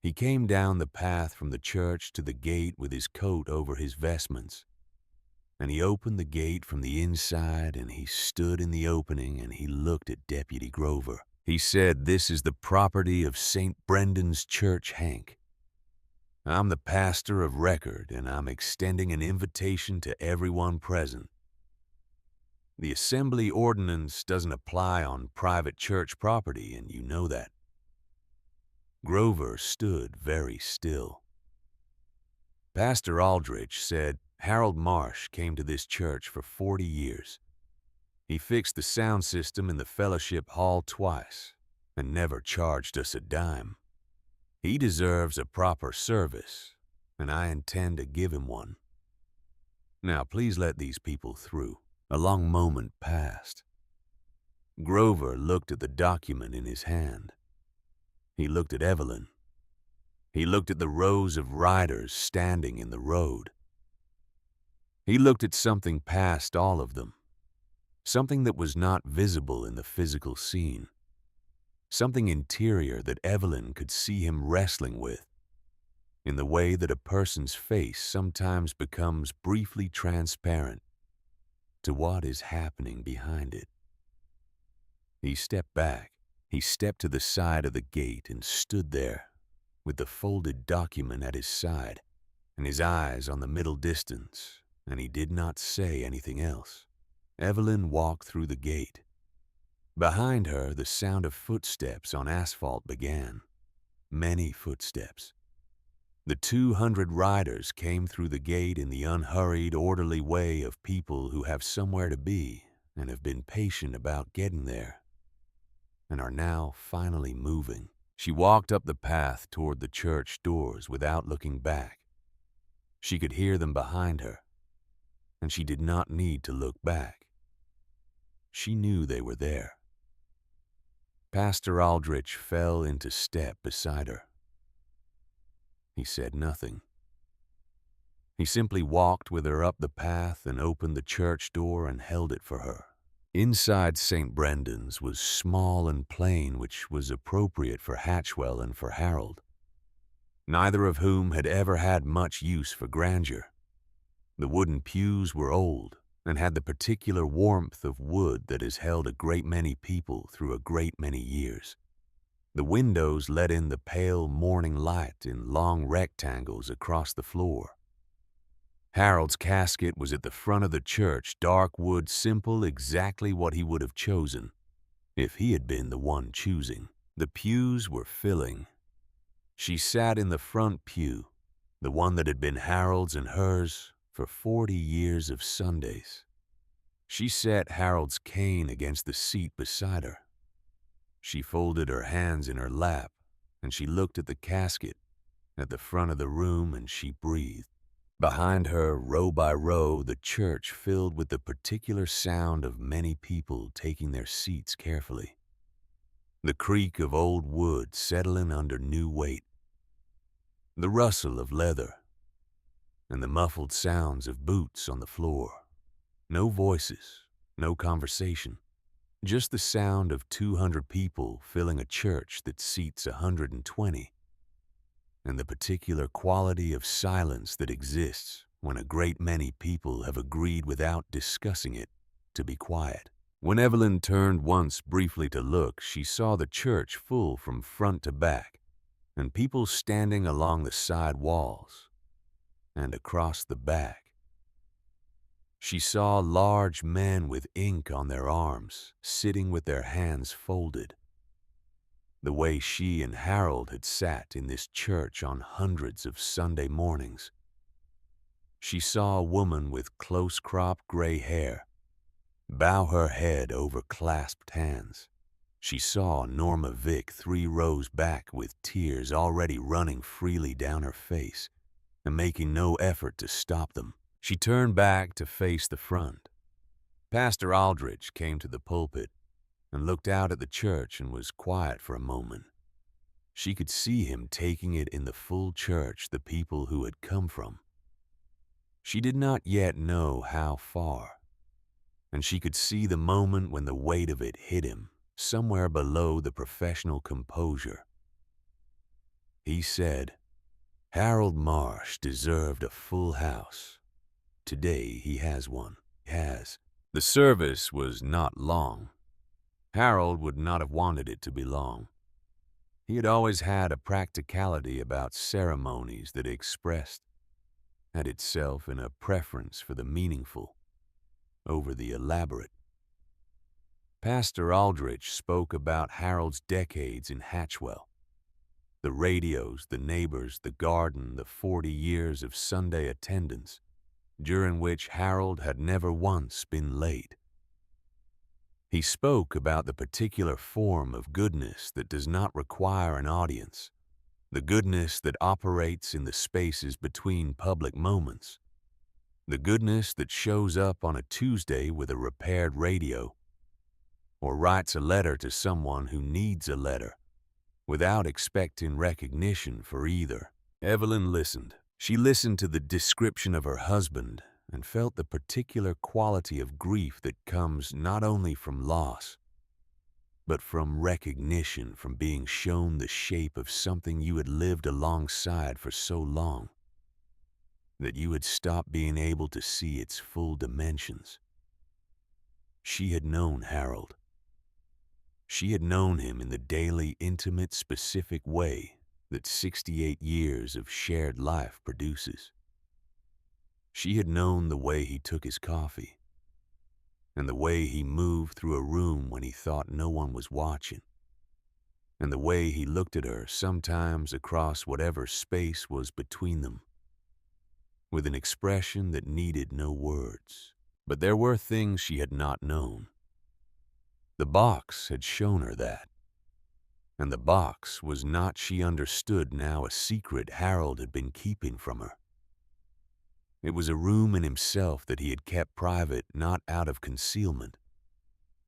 He came down the path from the church to the gate with his coat over his vestments, and he opened the gate from the inside, and he stood in the opening, and he looked at Deputy Grover. He said, "This is the property of St. Brendan's Church, Hank. I'm the pastor of record, and I'm extending an invitation to everyone present. The assembly ordinance doesn't apply on private church property, and you know that." Grover stood very still. Pastor Aldrich said, "Harold Marsh came to this church for 40 years. He fixed the sound system in the fellowship hall twice and never charged us a dime. He deserves a proper service, and I intend to give him one. Now please let these people through." A long moment passed. Grover looked at the document in his hand. He looked at Evelyn. He looked at the rows of riders standing in the road. He looked at something past all of them, something that was not visible in the physical scene, something interior that Evelyn could see him wrestling with, in the way that a person's face sometimes becomes briefly transparent to what is happening behind it. He stepped back. He stepped to the side of the gate and stood there with the folded document at his side and his eyes on the middle distance, and he did not say anything else. Evelyn walked through the gate. Behind her, the sound of footsteps on asphalt began. Many footsteps. The 200 riders came through the gate in the unhurried, orderly way of people who have somewhere to be and have been patient about getting there, and are now finally moving. She walked up the path toward the church doors without looking back. She could hear them behind her, and she did not need to look back. She knew they were there. Pastor Aldrich fell into step beside her. He said nothing. He simply walked with her up the path and opened the church door and held it for her. Inside St. Brendan's was small and plain, which was appropriate for Hatchwell and for Harold, neither of whom had ever had much use for grandeur. The wooden pews were old and had the particular warmth of wood that has held a great many people through a great many years. The windows let in the pale morning light in long rectangles across the floor. Harold's casket was at the front of the church, dark wood, simple, exactly what he would have chosen if he had been the one choosing. The pews were filling. She sat in the front pew. the one that had been Harold's and hers for 40 years of Sundays. She set Harold's cane against the seat beside her. She folded her hands in her lap, and she looked at the casket at the front of the room, and she breathed. Behind her, row by row, the church filled with the particular sound of many people taking their seats carefully. The creak of old wood settling under new weight, the rustle of leather, and the muffled sounds of boots on the floor. No voices, no conversation, just the sound of 200 people filling a church that seats 120, and the particular quality of silence that exists when a great many people have agreed without discussing it to be quiet. When Evelyn turned once briefly to look, she saw the church full from front to back, and people standing along the side walls and across the back. She saw large men with ink on their arms, sitting with their hands folded, the way she and Harold had sat in this church on hundreds of Sunday mornings. She saw a woman with close-cropped gray hair bow her head over clasped hands. She saw Norma Vick 3 rows back with tears already running freely down her face and making no effort to stop them. She turned back to face the front. Pastor Aldrich came to the pulpit and looked out at the church and was quiet for a moment. She could see him taking it in the full church, the people who had come from. She did not yet know how far, and she could see the moment when the weight of it hit him, somewhere below the professional composure. He said, "Harold Marsh deserved a full house. Today he has one." The service was not long. Harold would not have wanted it to be long. He had always had a practicality about ceremonies that expressed at itself in a preference for the meaningful over the elaborate. Pastor Aldrich spoke about Harold's decades in Hatchwell, the radios, the neighbors, the garden, the 40 years of Sunday attendance, during which Harold had never once been late. He spoke about the particular form of goodness that does not require an audience, the goodness that operates in the spaces between public moments, the goodness that shows up on a Tuesday with a repaired radio, or writes a letter to someone who needs a letter, without expecting recognition for either. Evelyn listened. She listened to the description of her husband and felt the particular quality of grief that comes not only from loss, but from recognition, from being shown the shape of something you had lived alongside for so long that you had stopped being able to see its full dimensions. She had known Harold. She had known him in the daily, intimate, specific way that 68 years of shared life produces. She had known the way he took his coffee, and the way he moved through a room when he thought no one was watching, and the way he looked at her sometimes across whatever space was between them, with an expression that needed no words. But there were things she had not known. The box had shown her that. And the box was not, she understood now, a secret Harold had been keeping from her. It was a room in himself that he had kept private, not out of concealment,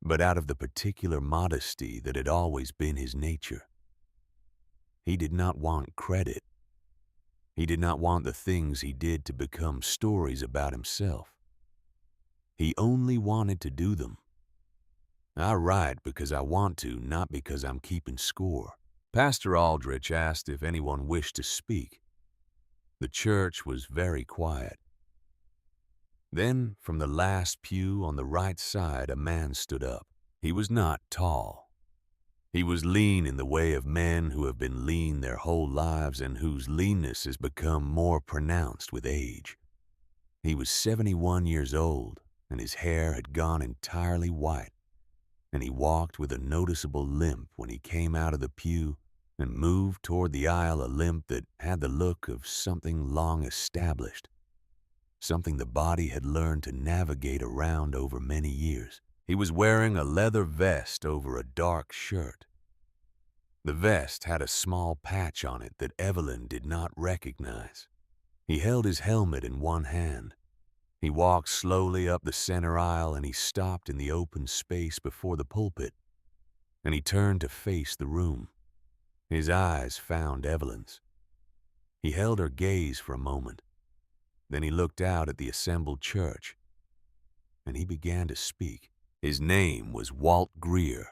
but out of the particular modesty that had always been his nature. He did not want credit. He did not want the things he did to become stories about himself. He only wanted to do them. I write because I want to, not because I'm keeping score. Pastor Aldrich asked if anyone wished to speak. The church was very quiet. Then, from the last pew on the right side, a man stood up. He was not tall. He was lean in the way of men who have been lean their whole lives and whose leanness has become more pronounced with age. He was 71 years old, and his hair had gone entirely white, and he walked with a noticeable limp when he came out of the pew and moved toward the aisle a limp that had the look of something long established, something the body had learned to navigate around over many years. He was wearing a leather vest over a dark shirt. The vest had a small patch on it that Evelyn did not recognize. He held his helmet in one hand. He walked slowly up the center aisle and he stopped in the open space before the pulpit, and he turned to face the room. His eyes found Evelyn's. He held her gaze for a moment. Then he looked out at the assembled church, and he began to speak. His name was Walt Greer.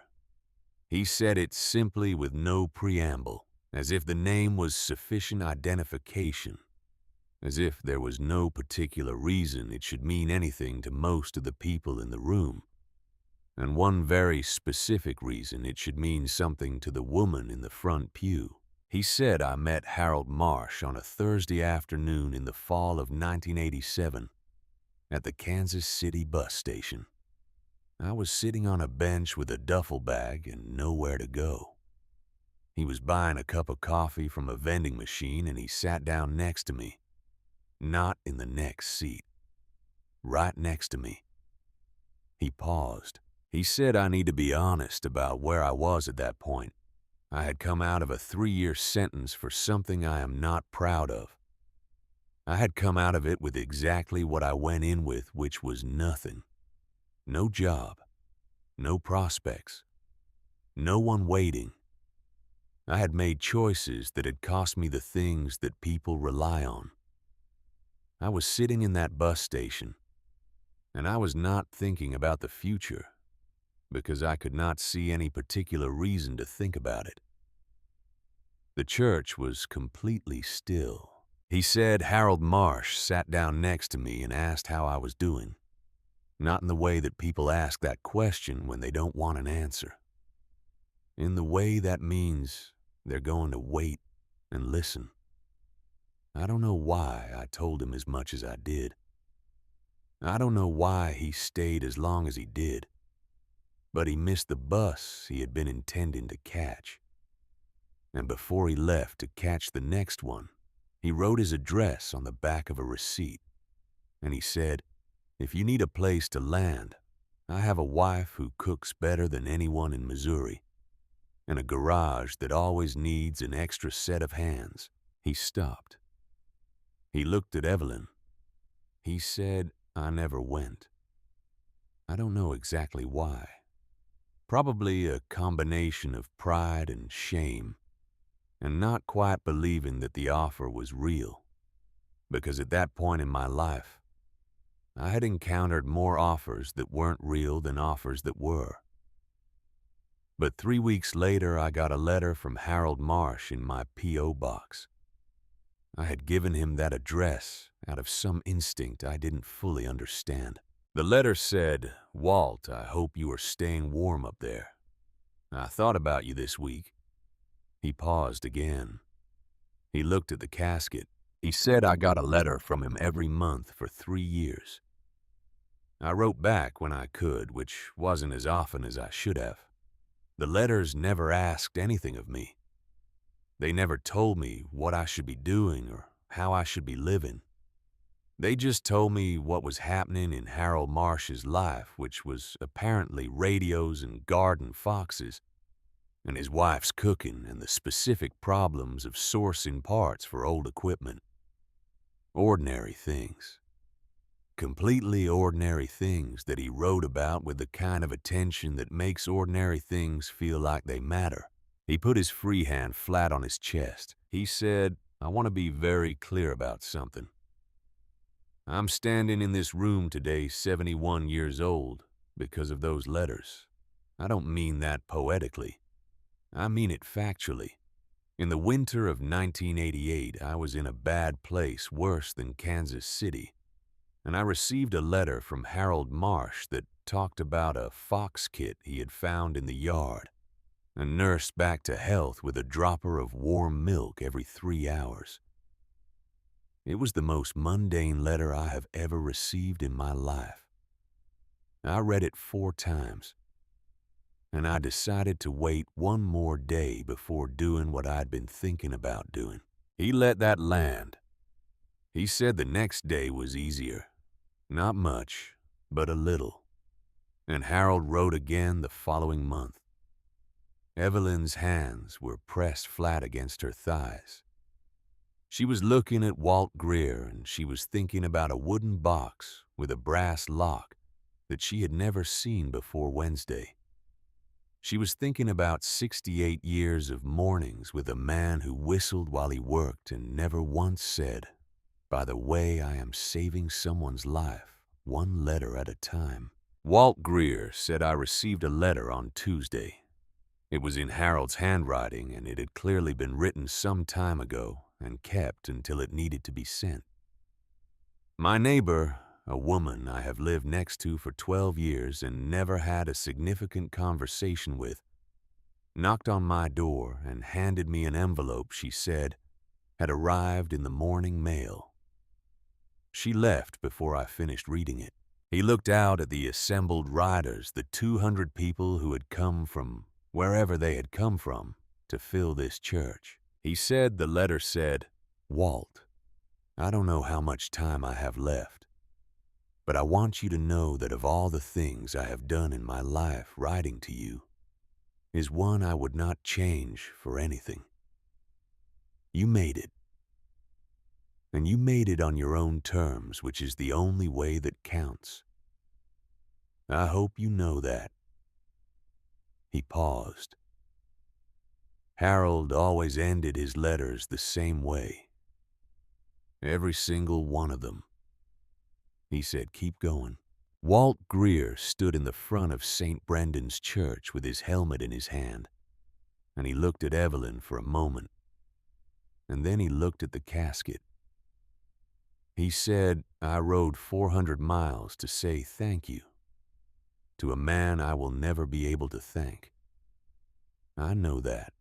He said it simply with no preamble, as if the name was sufficient identification, as if there was no particular reason it should mean anything to most of the people in the room, and one very specific reason it should mean something to the woman in the front pew. He said I met Harold Marsh on a Thursday afternoon in the fall of 1987 at the Kansas City bus station. I was sitting on a bench with a duffel bag and nowhere to go. He was buying a cup of coffee from a vending machine and he sat down next to me. Not in the next seat. Right next to me. He paused. He said I need to be honest about where I was at that point. I had come out of a 3-year sentence for something I am not proud of. I had come out of it with exactly what I went in with, which was nothing. No job, no prospects, no one waiting. I had made choices that had cost me the things that people rely on. I was sitting in that bus station, and I was not thinking about the future because I could not see any particular reason to think about it. The church was completely still. He said Harold Marsh sat down next to me and asked how I was doing. Not in the way that people ask that question when they don't want an answer. In the way that means they're going to wait and listen. I don't know why I told him as much as I did. I don't know why he stayed as long as he did. But he missed the bus he had been intending to catch. And before he left to catch the next one, he wrote his address on the back of a receipt. And he said, "If you need a place to land, I have a wife who cooks better than anyone in Missouri, and a garage that always needs an extra set of hands." He stopped. He looked at Evelyn. He said I never went. I don't know exactly why. Probably a combination of pride and shame, and not quite believing that the offer was real, because at that point in my life, I had encountered more offers that weren't real than offers that were. But 3 weeks later, I got a letter from Harold Marsh in my P.O. box. I had given him that address out of some instinct I didn't fully understand. The letter said, "Walt, I hope you are staying warm up there. I thought about you this week." He paused again. He looked at the casket. He said I got a letter from him every month for 3 years. I wrote back when I could, which wasn't as often as I should have. The letters never asked anything of me. They never told me what I should be doing or how I should be living. They just told me what was happening in Harold Marsh's life, which was apparently radios and garden foxes, and his wife's cooking and the specific problems of sourcing parts for old equipment. Ordinary things. Completely ordinary things that he wrote about with the kind of attention that makes ordinary things feel like they matter. He put his free hand flat on his chest. He said, "I want to be very clear about something. I'm standing in this room today 71 years old because of those letters. I don't mean that poetically. I mean it factually. In the winter of 1988, I was in a bad place worse than Kansas City, and I received a letter from Harold Marsh that talked about a fox kit he had found in the yard and nursed back to health with a dropper of warm milk every 3 hours. It was the most mundane letter I have ever received in my life. I read it 4 times. and I decided to wait one more day before doing what I'd been thinking about doing. He let that land. He said the next day was easier. Not much, but a little. And Harold wrote again the following month. Evelyn's hands were pressed flat against her thighs. She was looking at Walt Greer, and she was thinking about a wooden box with a brass lock that she had never seen before Wednesday. She was thinking about 68 years of mornings with a man who whistled while he worked and never once said, "By the way, I am saving someone's life, one letter at a time." Walt Greer said I received a letter on Tuesday. It was in Harold's handwriting, and it had clearly been written some time ago and kept until it needed to be sent. My neighbor, a woman I have lived next to for 12 years and never had a significant conversation with, knocked on my door and handed me an envelope she said had arrived in the morning mail. She left before I finished reading it. He looked out at the assembled riders, the 200 people who had come from wherever they had come from to fill this church. He said the letter said, "Walt, I don't know how much time I have left, but I want you to know that of all the things I have done in my life, writing to you is one I would not change for anything. You made it. And you made it on your own terms, which is the only way that counts. I hope you know that." He paused. Harold always ended his letters the same way. Every single one of them. He said, "Keep going." Walt Greer stood in the front of St. Brendan's Church with his helmet in his hand, and he looked at Evelyn for a moment, and then he looked at the casket. He said, "I rode 400 miles to say thank you to a man I will never be able to thank. I know that.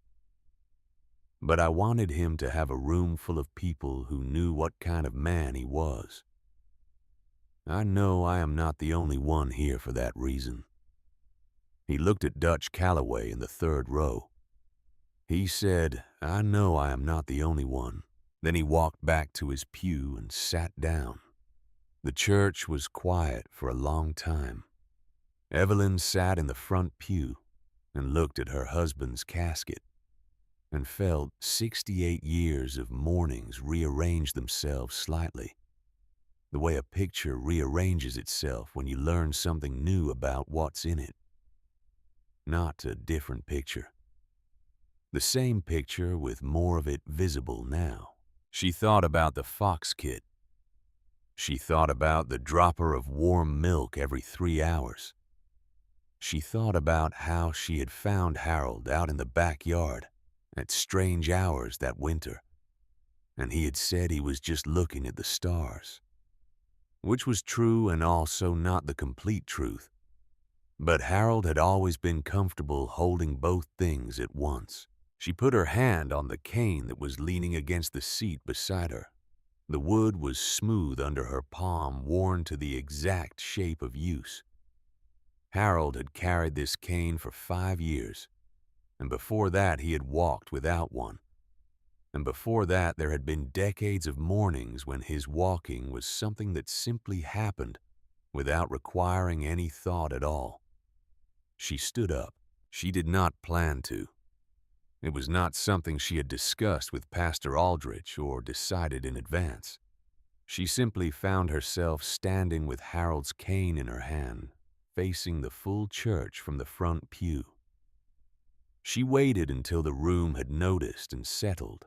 But I wanted him to have a room full of people who knew what kind of man he was. I know I am not the only one here for that reason." He looked at Dutch Calloway in the third row. He said, "I know I am not the only one." Then he walked back to his pew and sat down. The church was quiet for a long time. Evelyn sat in the front pew and looked at her husband's casket and felt 68 years of mornings rearrange themselves slightly, the way a picture rearranges itself when you learn something new about what's in it. Not a different picture. The same picture with more of it visible now. She thought about the fox kit. She thought about the dropper of warm milk every 3 hours. She thought about how she had found Harold out in the backyard at strange hours that winter, and he had said he was just looking at the stars, which was true and also not the complete truth. But Harold had always been comfortable holding both things at once. She put her hand on the cane that was leaning against the seat beside her. The wood was smooth under her palm, worn to the exact shape of use. Harold had carried this cane for 5 years, and before that he had walked without one. And before that there had been decades of mornings when his walking was something that simply happened without requiring any thought at all. She stood up. She did not plan to. It was not something she had discussed with Pastor Aldrich or decided in advance. She simply found herself standing with Harold's cane in her hand, facing the full church from the front pew. She waited until the room had noticed and settled.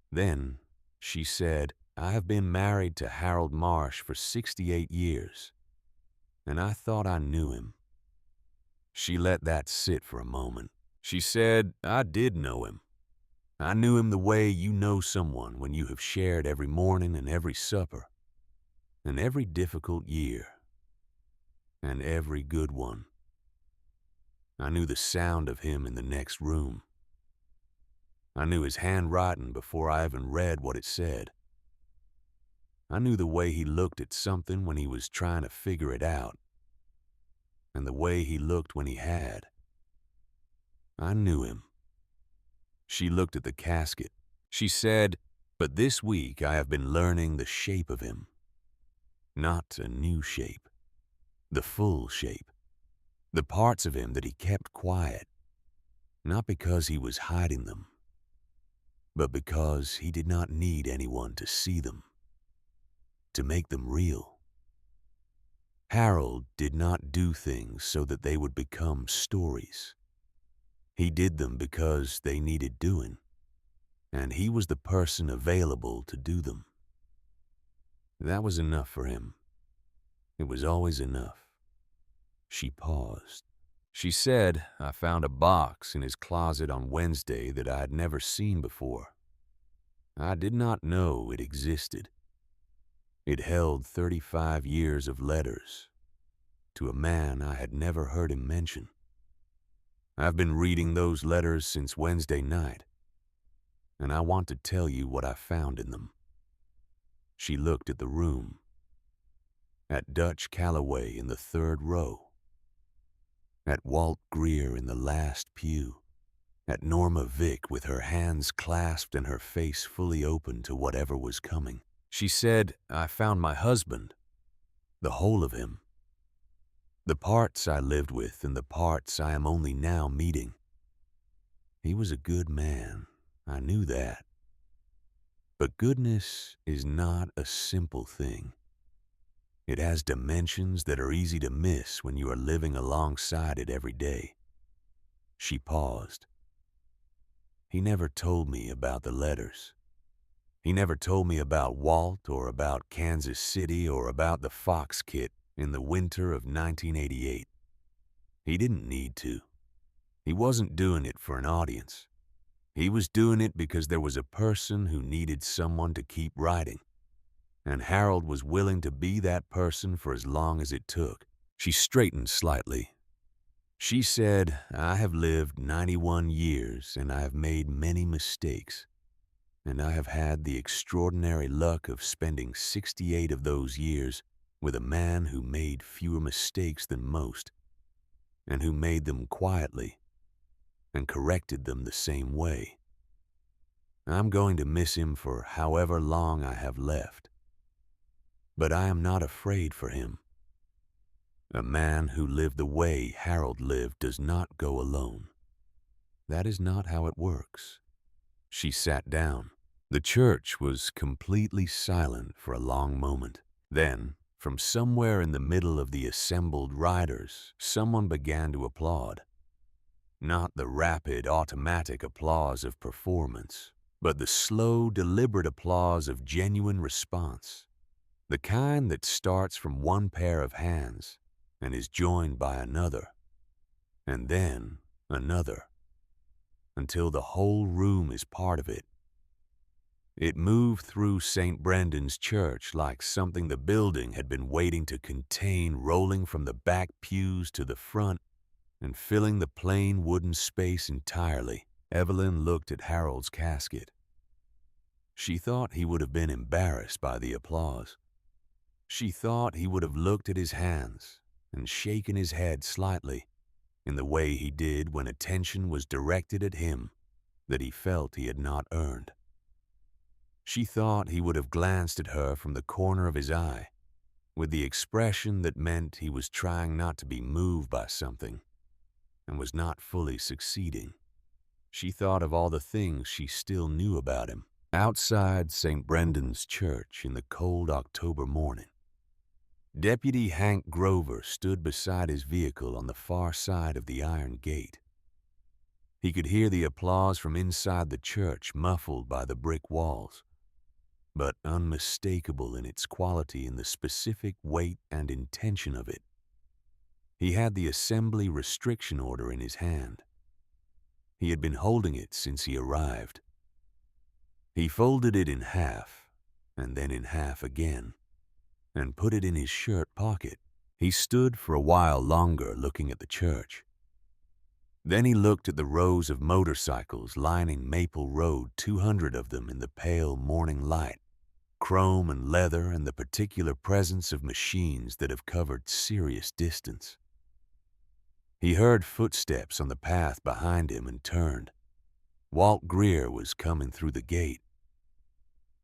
Then she said, "I have been married to Harold Marsh for 68 years, and I thought I knew him." She let that sit for a moment. She said, "I did know him. I knew him the way you know someone when you have shared every morning and every supper, and every difficult year, and every good one. I knew the sound of him in the next room. I knew his handwriting before I even read what it said. I knew the way he looked at something when he was trying to figure it out, and the way he looked when he had. I knew him. She looked at the casket. She said, "But this week I have been learning the shape of him. Not a new shape, the full shape. The parts of him that he kept quiet, not because he was hiding them, but because he did not need anyone to see them, to make them real. Harold did not do things so that they would become stories. He did them because they needed doing, and he was the person available to do them. That was enough for him. It was always enough." She paused. She said, "I found a box in his closet on Wednesday that I had never seen before. I did not know it existed. It held 35 years of letters to a man I had never heard him mention. I've been reading those letters since Wednesday night, and I want to tell you what I found in them." She looked at the room, at Dutch Calloway in the third row, at Walt Greer in the last pew, at Norma Vick with her hands clasped and her face fully open to whatever was coming. She said, "I found my husband, the whole of him. The parts I lived with and the parts I am only now meeting. He was a good man, I knew that. But goodness is not a simple thing. It has dimensions that are easy to miss when you are living alongside it every day." She paused. "He never told me about the letters. He never told me about Walt or about Kansas City or about the Fox kit in the winter of 1988. He didn't need to. He wasn't doing it for an audience. He was doing it because there was a person who needed someone to keep writing. And Harold was willing to be that person for as long as it took." She straightened slightly. She said, "I have lived 91 years and I have made many mistakes. And I have had the extraordinary luck of spending 68 of those years with a man who made fewer mistakes than most, and who made them quietly and corrected them the same way. I'm going to miss him for however long I have left. But I am not afraid for him. A man who lived the way Harold lived does not go alone. That is not how it works." She sat down. The church was completely silent for a long moment. Then, from somewhere in the middle of the assembled riders, someone began to applaud. Not the rapid, automatic applause of performance, but the slow, deliberate applause of genuine response. The kind that starts from one pair of hands and is joined by another, and then another, until the whole room is part of it. It moved through St. Brendan's Church like something the building had been waiting to contain, rolling from the back pews to the front and filling the plain wooden space entirely. Evelyn looked at Harold's casket. She thought he would have been embarrassed by the applause. She thought he would have looked at his hands and shaken his head slightly, in the way he did when attention was directed at him that he felt he had not earned. She thought he would have glanced at her from the corner of his eye, with the expression that meant he was trying not to be moved by something, and was not fully succeeding. She thought of all the things she still knew about him. Outside St. Brendan's Church in the cold October morning, Deputy Hank Grover stood beside his vehicle on the far side of the iron gate. He could hear the applause from inside the church, muffled by the brick walls, but unmistakable in its quality and the specific weight and intention of it. He had the assembly restriction order in his hand. He had been holding it since he arrived. He folded it in half, and then in half again, and put it in his shirt pocket. He stood for a while longer looking at the church. Then he looked at the rows of motorcycles lining Maple Road, 200 of them in the pale morning light, chrome and leather and the particular presence of machines that have covered serious distance. He heard footsteps on the path behind him and turned. Walt Greer was coming through the gate.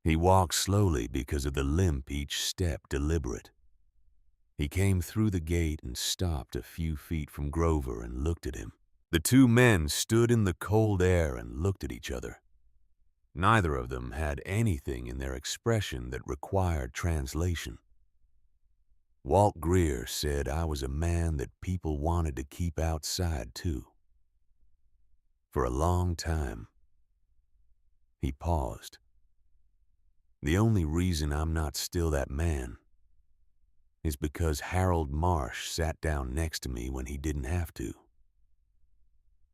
He walked slowly because of the limp each step deliberate. He came through the gate and stopped a few feet from Grover and looked at him. The two men stood in the cold air and looked at each other. Neither of them had anything in their expression that required translation. Walt Greer said I was a man that people wanted to keep outside too. For a long time, he paused. The only reason I'm not still that man is because Harold Marsh sat down next to me when he didn't have to.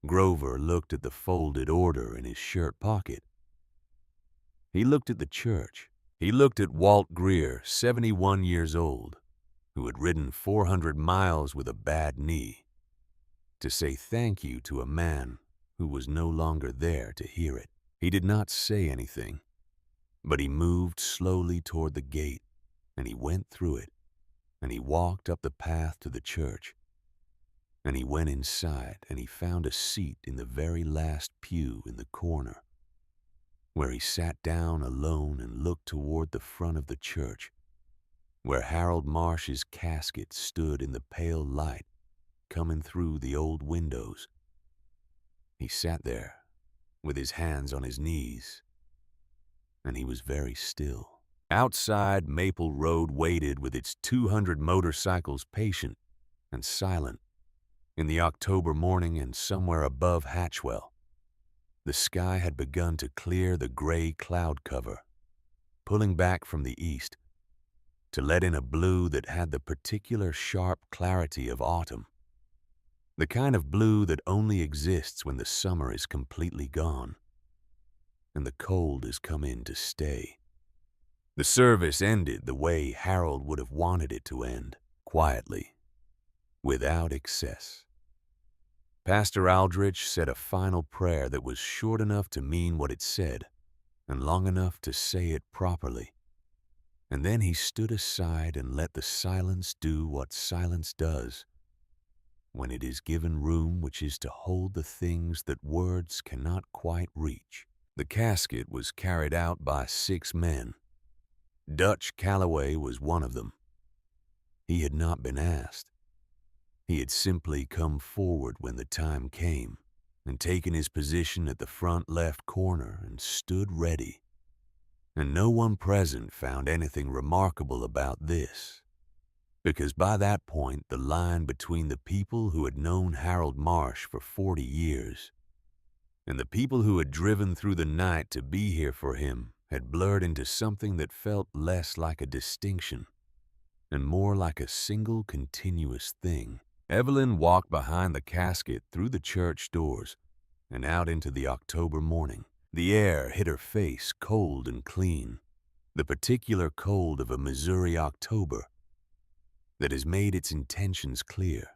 Grover looked at the folded order in his shirt pocket. He looked at the church. He looked at Walt Greer, 71 years old, who had ridden 400 miles with a bad knee, to say thank you to a man who was no longer there to hear it. He did not say anything, but he moved slowly toward the gate, and he went through it, and he walked up the path to the church, and he went inside, and he found a seat in the very last pew in the corner, where he sat down alone and looked toward the front of the church, where Harold Marsh's casket stood in the pale light coming through the old windows. He sat there with his hands on his knees, and he was very still. Outside, Maple Road waited with its 200 motorcycles, patient and silent. In the October morning, and somewhere above Hatchwell, the sky had begun to clear the gray cloud cover, pulling back from the east to let in a blue that had the particular sharp clarity of autumn, the kind of blue that only exists when the summer is completely gone and the cold has come in to stay. The service ended the way Harold would have wanted it to end, quietly, without excess. Pastor Aldrich said a final prayer that was short enough to mean what it said and long enough to say it properly. And then he stood aside and let the silence do what silence does when it is given room, which is to hold the things that words cannot quite reach. The casket was carried out by 6 men. Dutch Calloway was one of them. He had not been asked. He had simply come forward when the time came and taken his position at the front left corner and stood ready. And no one present found anything remarkable about this, because by that point the line between the people who had known Harold Marsh for 40 years and the people who had driven through the night to be here for him had blurred into something that felt less like a distinction and more like a single continuous thing. Evelyn walked behind the casket through the church doors and out into the October morning. The air hit her face cold and clean, the particular cold of a Missouri October that has made its intentions clear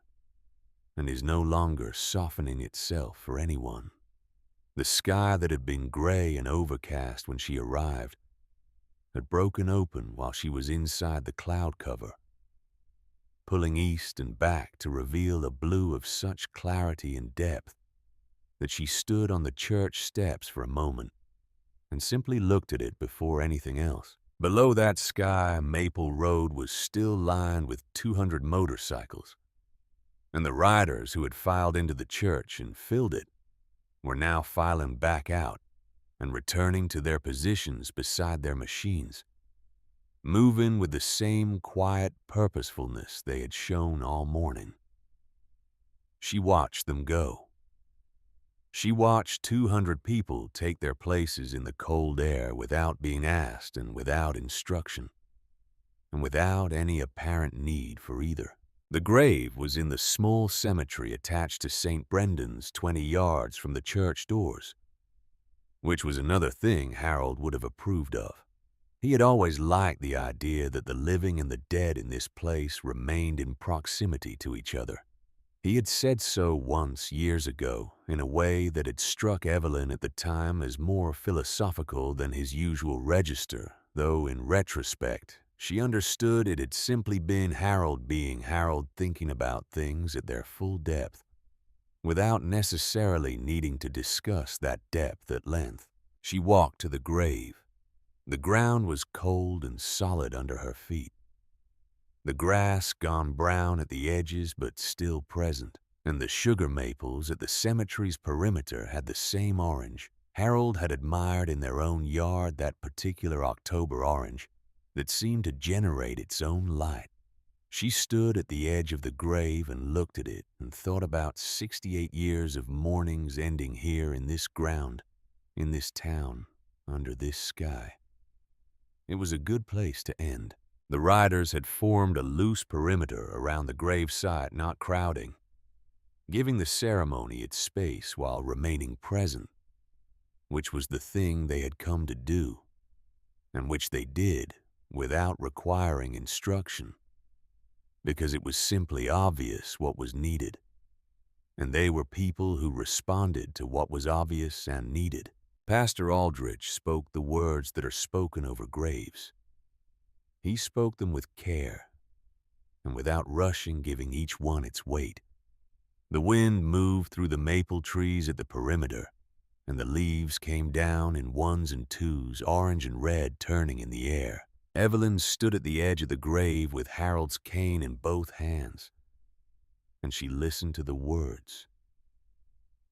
and is no longer softening itself for anyone. The sky that had been gray and overcast when she arrived had broken open while she was inside the cloud cover, pulling east and back to reveal a blue of such clarity and depth that she stood on the church steps for a moment and simply looked at it before anything else. Below that sky, Maple Road was still lined with 200 motorcycles, and the riders who had filed into the church and filled it were now filing back out and returning to their positions beside their machines, moving with the same quiet purposefulness they had shown all morning. She watched them go. She watched 200 people take their places in the cold air without being asked and without instruction, and without any apparent need for either. The grave was in the small cemetery attached to St. Brendan's 20 yards from the church doors, which was another thing Harold would have approved of. He had always liked the idea that the living and the dead in this place remained in proximity to each other. He had said so once years ago in a way that had struck Evelyn at the time as more philosophical than his usual register, though in retrospect, she understood it had simply been Harold being Harold, thinking about things at their full depth. without necessarily needing to discuss that depth at length. She walked to the grave. The ground was cold and solid under her feet. The grass gone brown at the edges but still present, and the sugar maples at the cemetery's perimeter had the same orange. Harold had admired in their own yard that particular October orange that seemed to generate its own light. She stood at the edge of the grave and looked at it and thought about 68 years of mornings ending here in this ground, in this town, under this sky. It was a good place to end. The riders had formed a loose perimeter around the gravesite, not crowding, giving the ceremony its space while remaining present, which was the thing they had come to do, and which they did without requiring instruction, because it was simply obvious what was needed, and they were people who responded to what was obvious and needed. Pastor Aldrich spoke the words that are spoken over graves. He spoke them with care, and without rushing, giving each one its weight. The wind moved through the maple trees at the perimeter, and the leaves came down in ones and twos, orange and red, turning in the air. Evelyn stood at the edge of the grave with Harold's cane in both hands, and she listened to the words,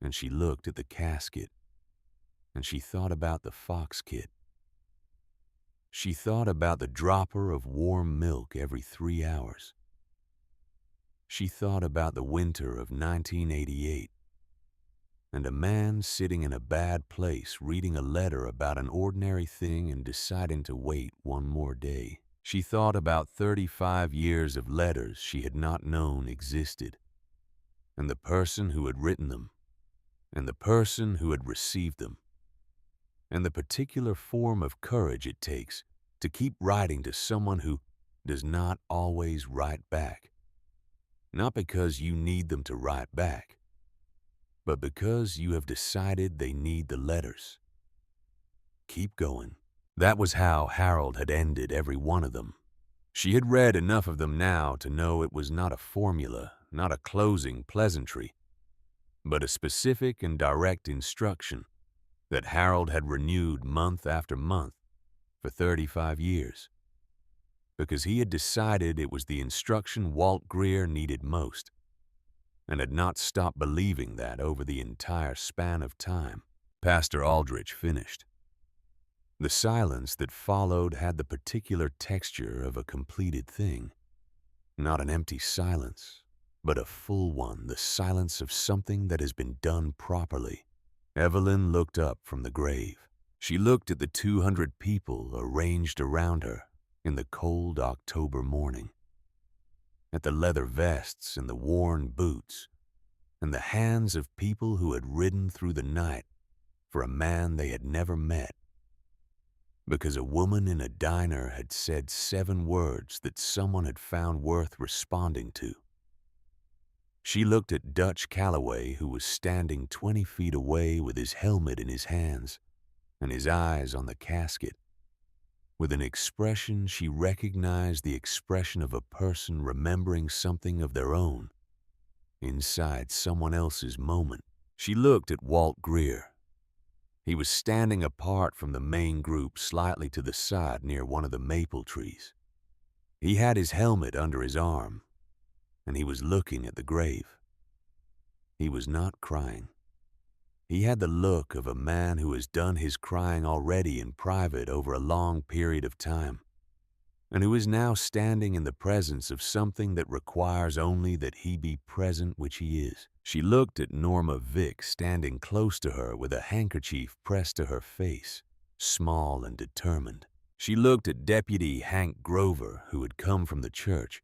and she looked at the casket, and she thought about the fox kit. She thought about the dropper of warm milk every 3 hours. She thought about the winter of 1988, and a man sitting in a bad place reading a letter about an ordinary thing and deciding to wait one more day. She thought about 35 years of letters she had not known existed, and the person who had written them, and the person who had received them, and the particular form of courage it takes to keep writing to someone who does not always write back. Not because you need them to write back, but because you have decided they need the letters. Keep going. That was how Harold had ended every one of them. She had read enough of them now to know it was not a formula, not a closing pleasantry, but a specific and direct instruction that Harold had renewed month after month for 35 years, because he had decided it was the instruction Walt Greer needed most, and had not stopped believing that over the entire span of time. Pastor Aldrich finished. The silence that followed had the particular texture of a completed thing, not an empty silence, but a full one, the silence of something that has been done properly. Evelyn looked up from the grave. She looked at the 200 people arranged around her in the cold October morning, at the leather vests and the worn boots, and the hands of people who had ridden through the night for a man they had never met, because a woman in a diner had said 7 words that someone had found worth responding to. She looked at Dutch Calloway, who was standing 20 feet away with his helmet in his hands and his eyes on the casket. With an expression she recognized the expression of a person remembering something of their own inside someone else's moment. She looked at Walt Greer. He was standing apart from the main group, slightly to the side near one of the maple trees. He had his helmet under his arm, and he was looking at the grave. He was not crying. He had the look of a man who has done his crying already in private over a long period of time, and who is now standing in the presence of something that requires only that he be present, which he is. She looked at Norma Vick standing close to her with a handkerchief pressed to her face, small and determined. She looked at Deputy Hank Grover, who had come from the church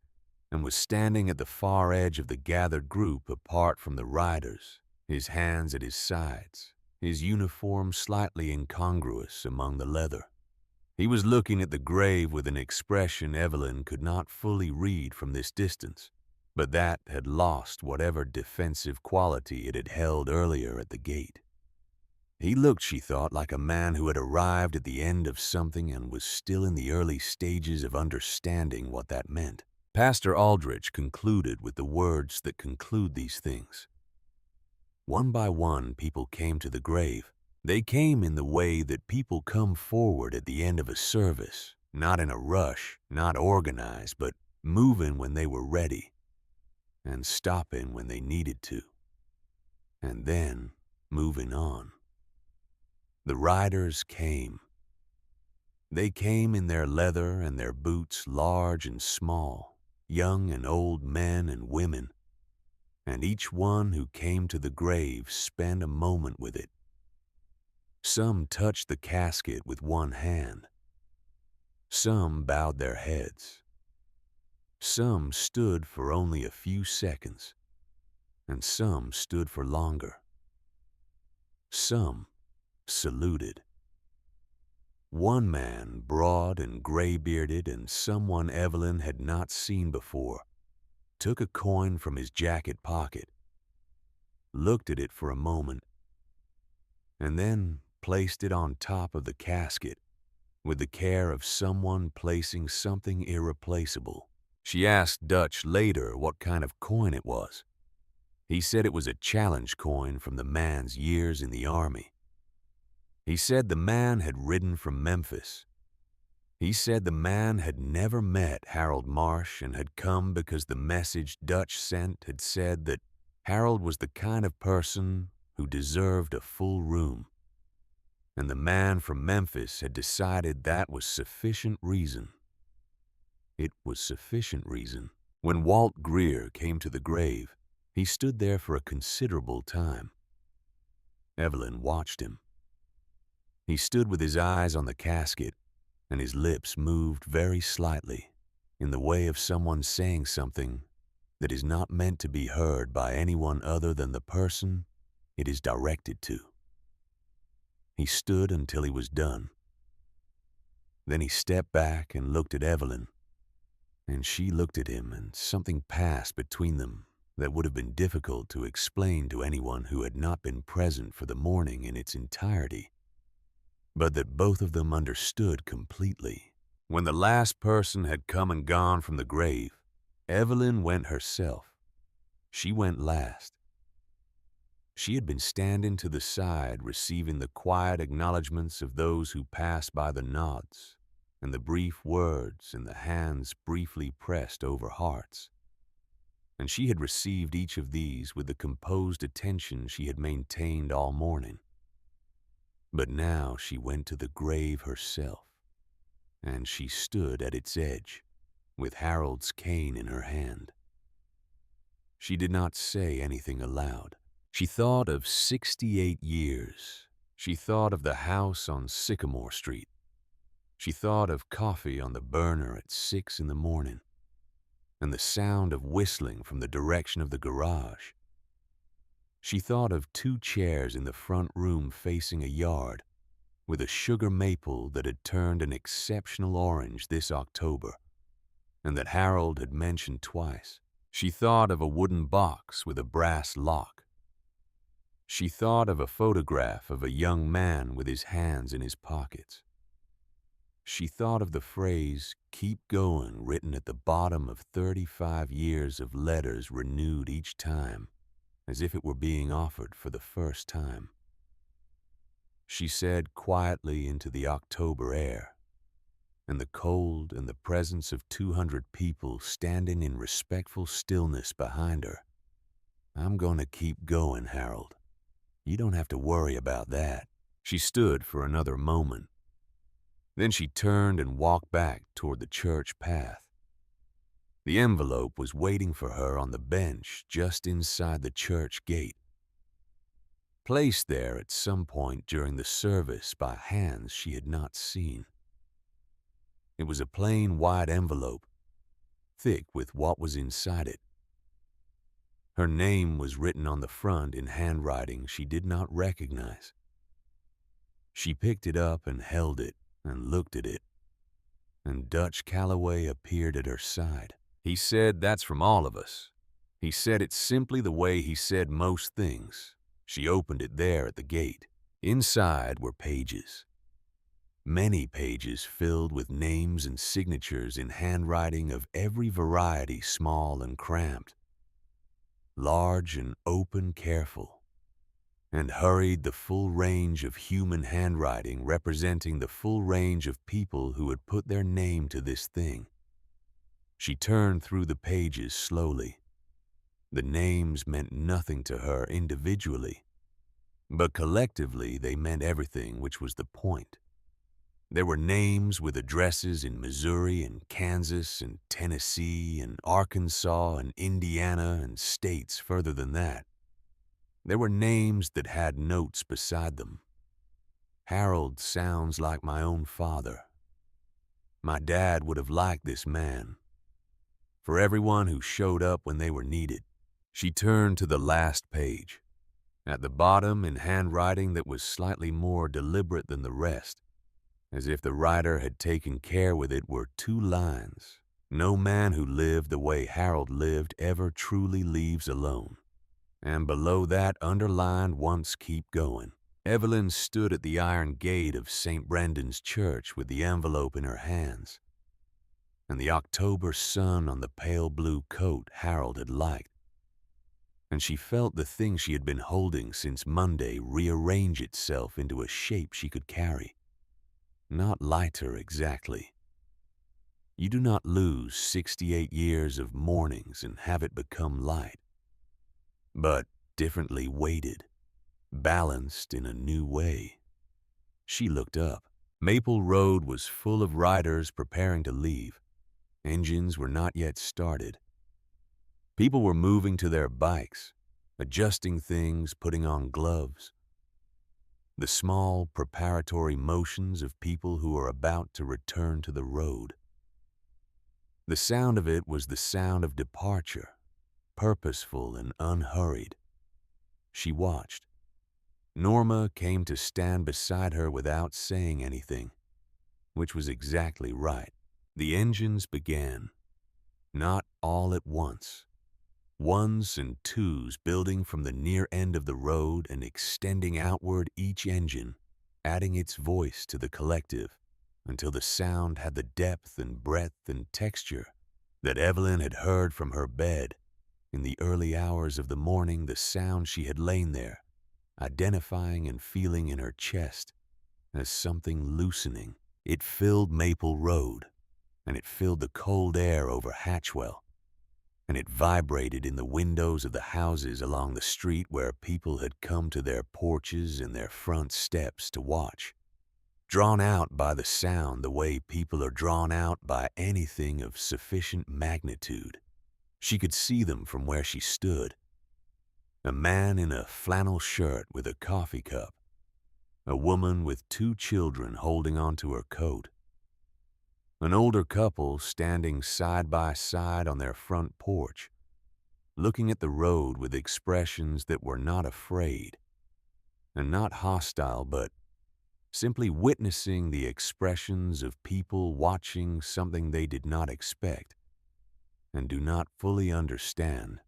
and was standing at the far edge of the gathered group apart from the riders, his hands at his sides, his uniform slightly incongruous among the leather. He was looking at the grave with an expression Evelyn could not fully read from this distance, but that had lost whatever defensive quality it had held earlier at the gate. He looked, she thought, like a man who had arrived at the end of something and was still in the early stages of understanding what that meant. Pastor Aldrich concluded with the words that conclude these things. One by one, people came to the grave. They came in the way that people come forward at the end of a service, not in a rush, not organized, but moving when they were ready and stopping when they needed to, and then moving on. The riders came. They came in their leather and their boots, large and small, young and old men and women, and each one who came to the grave spent a moment with it. Some touched the casket with one hand. Some bowed their heads. Some stood for only a few seconds, and some stood for longer. Some saluted. One man, broad and gray-bearded and someone Evelyn had not seen before, took a coin from his jacket pocket, looked at it for a moment, and then placed it on top of the casket with the care of someone placing something irreplaceable. She asked Dutch later what kind of coin it was. He said it was a challenge coin from the man's years in the army. He said the man had ridden from Memphis. He said the man had never met Harold Marsh and had come because the message Dutch sent had said that Harold was the kind of person who deserved a full room. And the man from Memphis had decided that was sufficient reason. It was sufficient reason. When Walt Greer came to the grave, he stood there for a considerable time. Evelyn watched him. He stood with his eyes on the casket, and his lips moved very slightly, in the way of someone saying something that is not meant to be heard by anyone other than the person it is directed to. He stood until he was done. Then he stepped back and looked at Evelyn, and she looked at him, and something passed between them that would have been difficult to explain to anyone who had not been present for the mourning in its entirety, but that both of them understood completely. When the last person had come and gone from the grave, Evelyn went herself. She went last. She had been standing to the side, receiving the quiet acknowledgments of those who passed by, the nods and the brief words and the hands briefly pressed over hearts. And she had received each of these with the composed attention she had maintained all morning. But now she went to the grave herself, and she stood at its edge, with Harold's cane in her hand. She did not say anything aloud. She thought of 68 years. She thought of the house on Sycamore Street. She thought of coffee on the burner at 6 in the morning, and the sound of whistling from the direction of the garage. She thought of 2 chairs in the front room facing a yard, with a sugar maple that had turned an exceptional orange this October, and that Harold had mentioned twice. She thought of a wooden box with a brass lock. She thought of a photograph of a young man with his hands in his pockets. She thought of the phrase, "Keep going," written at the bottom of 35 years of letters renewed each time, as if it were being offered for the first time. She said quietly into the October air, and the cold and the presence of 200 people standing in respectful stillness behind her, "I'm going to keep going, Harold. You don't have to worry about that." She stood for another moment. Then she turned and walked back toward the church path. The envelope was waiting for her on the bench just inside the church gate, placed there at some point during the service by hands she had not seen. It was a plain white envelope, thick with what was inside it. Her name was written on the front in handwriting she did not recognize. She picked it up and held it and looked at it, and Dutch Calloway appeared at her side. He said, "That's from all of us." He said it simply the way he said most things. She opened it there at the gate. Inside were pages. Many pages filled with names and signatures in handwriting of every variety, small and cramped, large and open, careful. and hurried the full range of human handwriting representing the full range of people who had put their name to this thing. She turned through the pages slowly. The names meant nothing to her individually, but collectively they meant everything, which was the point. There were names with addresses in Missouri and Kansas and Tennessee and Arkansas and Indiana and states further than that. There were names that had notes beside them. Harold sounds like my own father. My dad would have liked this man. For everyone who showed up when they were needed. She turned to the last page. At the bottom, in handwriting that was slightly more deliberate than the rest, as if the writer had taken care with it, were 2 lines. No man who lived the way Harold lived ever truly leaves alone. And below that, underlined once, keep going. Evelyn stood at the iron gate of St. Brendan's Church with the envelope in her hands, and the October sun on the pale blue coat Harold had liked. And she felt the thing she had been holding since Monday rearrange itself into a shape she could carry. Not lighter exactly. You do not lose 68 years of mornings and have it become light, but differently weighted, balanced in a new way. She looked up. Maple Road was full of riders preparing to leave. Engines were not yet started. People were moving to their bikes, adjusting things, putting on gloves. The small preparatory motions of people who are about to return to the road. The sound of it was the sound of departure, purposeful and unhurried. She watched. Norma came to stand beside her without saying anything, which was exactly right. The engines began, not all at once. Ones and twos building from the near end of the road and extending outward, each engine adding its voice to the collective until the sound had the depth and breadth and texture that Evelyn had heard from her bed in the early hours of the morning, the sound she had lain there, identifying and feeling in her chest as something loosening. It filled Maple Road, and it filled the cold air over Hatchwell, and it vibrated in the windows of the houses along the street where people had come to their porches and their front steps to watch, drawn out by the sound the way people are drawn out by anything of sufficient magnitude. She could see them from where she stood. A man in a flannel shirt with a coffee cup, a woman with 2 children holding onto her coat, an older couple standing side by side on their front porch, looking at the road with expressions that were not afraid and not hostile, but simply witnessing the expressions of people watching something they did not expect and do not fully understand,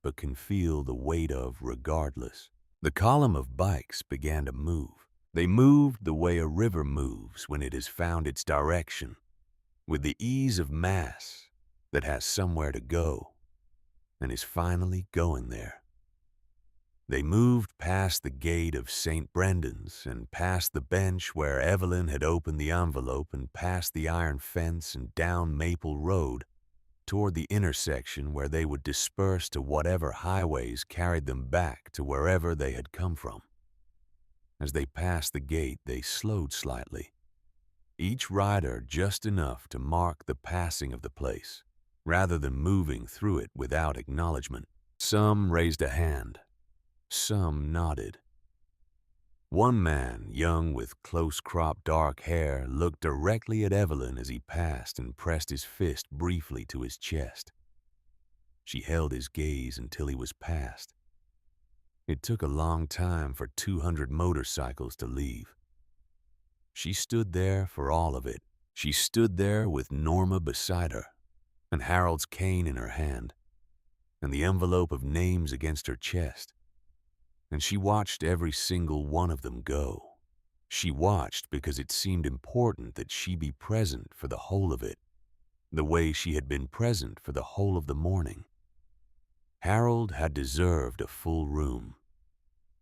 but can feel the weight of regardless. The column of bikes began to move. They moved the way a river moves when it has found its direction, with the ease of mass that has somewhere to go and is finally going there. They moved past the gate of St. Brendan's and past the bench where Evelyn had opened the envelope and past the iron fence and down Maple Road toward the intersection where they would disperse to whatever highways carried them back to wherever they had come from. As they passed the gate, they slowed slightly, each rider just enough to mark the passing of the place, rather than moving through it without acknowledgement. Some raised a hand. Some nodded. One man, young with close-cropped dark hair, looked directly at Evelyn as he passed and pressed his fist briefly to his chest. She held his gaze until he was past. It took a long time for 200 motorcycles to leave. She stood there for all of it. She stood there with Norma beside her, and Harold's cane in her hand, and the envelope of names against her chest. And she watched every single one of them go. She watched because it seemed important that she be present for the whole of it, the way she had been present for the whole of the morning. Harold had deserved a full room.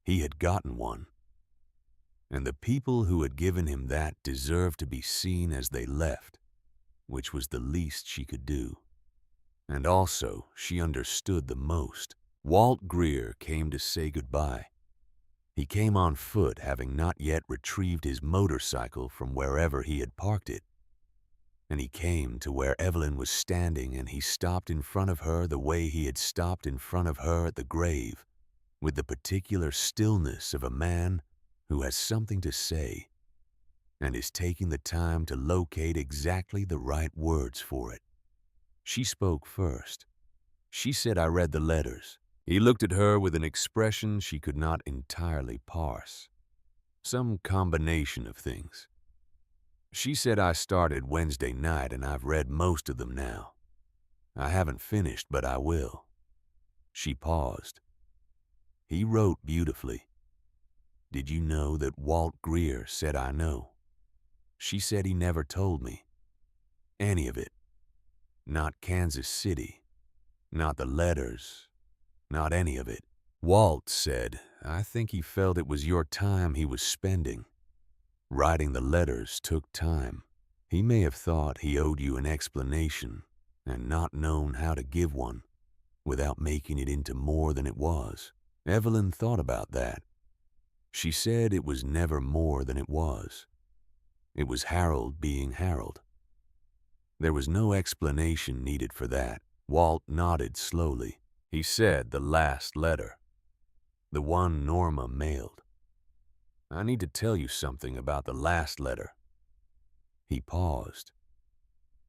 He had gotten one, and the people who had given him that deserved to be seen as they left, which was the least she could do. And also, she understood the most. Walt Greer came to say goodbye. He came on foot, having not yet retrieved his motorcycle from wherever he had parked it. And he came to where Evelyn was standing, and he stopped in front of her the way he had stopped in front of her at the grave, with the particular stillness of a man who has something to say and is taking the time to locate exactly the right words for it. She spoke first. She said, "I read the letters." He looked at her with an expression she could not entirely parse. Some combination of things. She said, "I started Wednesday night and I've read most of them now. I haven't finished, but I will." She paused. "He wrote beautifully. Did you know that Walt Greer said I know?" She said he never told me. Any of it. Not Kansas City. Not the letters. Not any of it. Walt said, "I think he felt it was your time he was spending. Writing the letters took time. He may have thought he owed you an explanation and not known how to give one without making it into more than it was." Evelyn thought about that. She said it was never more than it was. It was Harold being Harold. There was no explanation needed for that. Walt nodded slowly. He said the last letter. The one Norma mailed. "I need to tell you something about the last letter." He paused.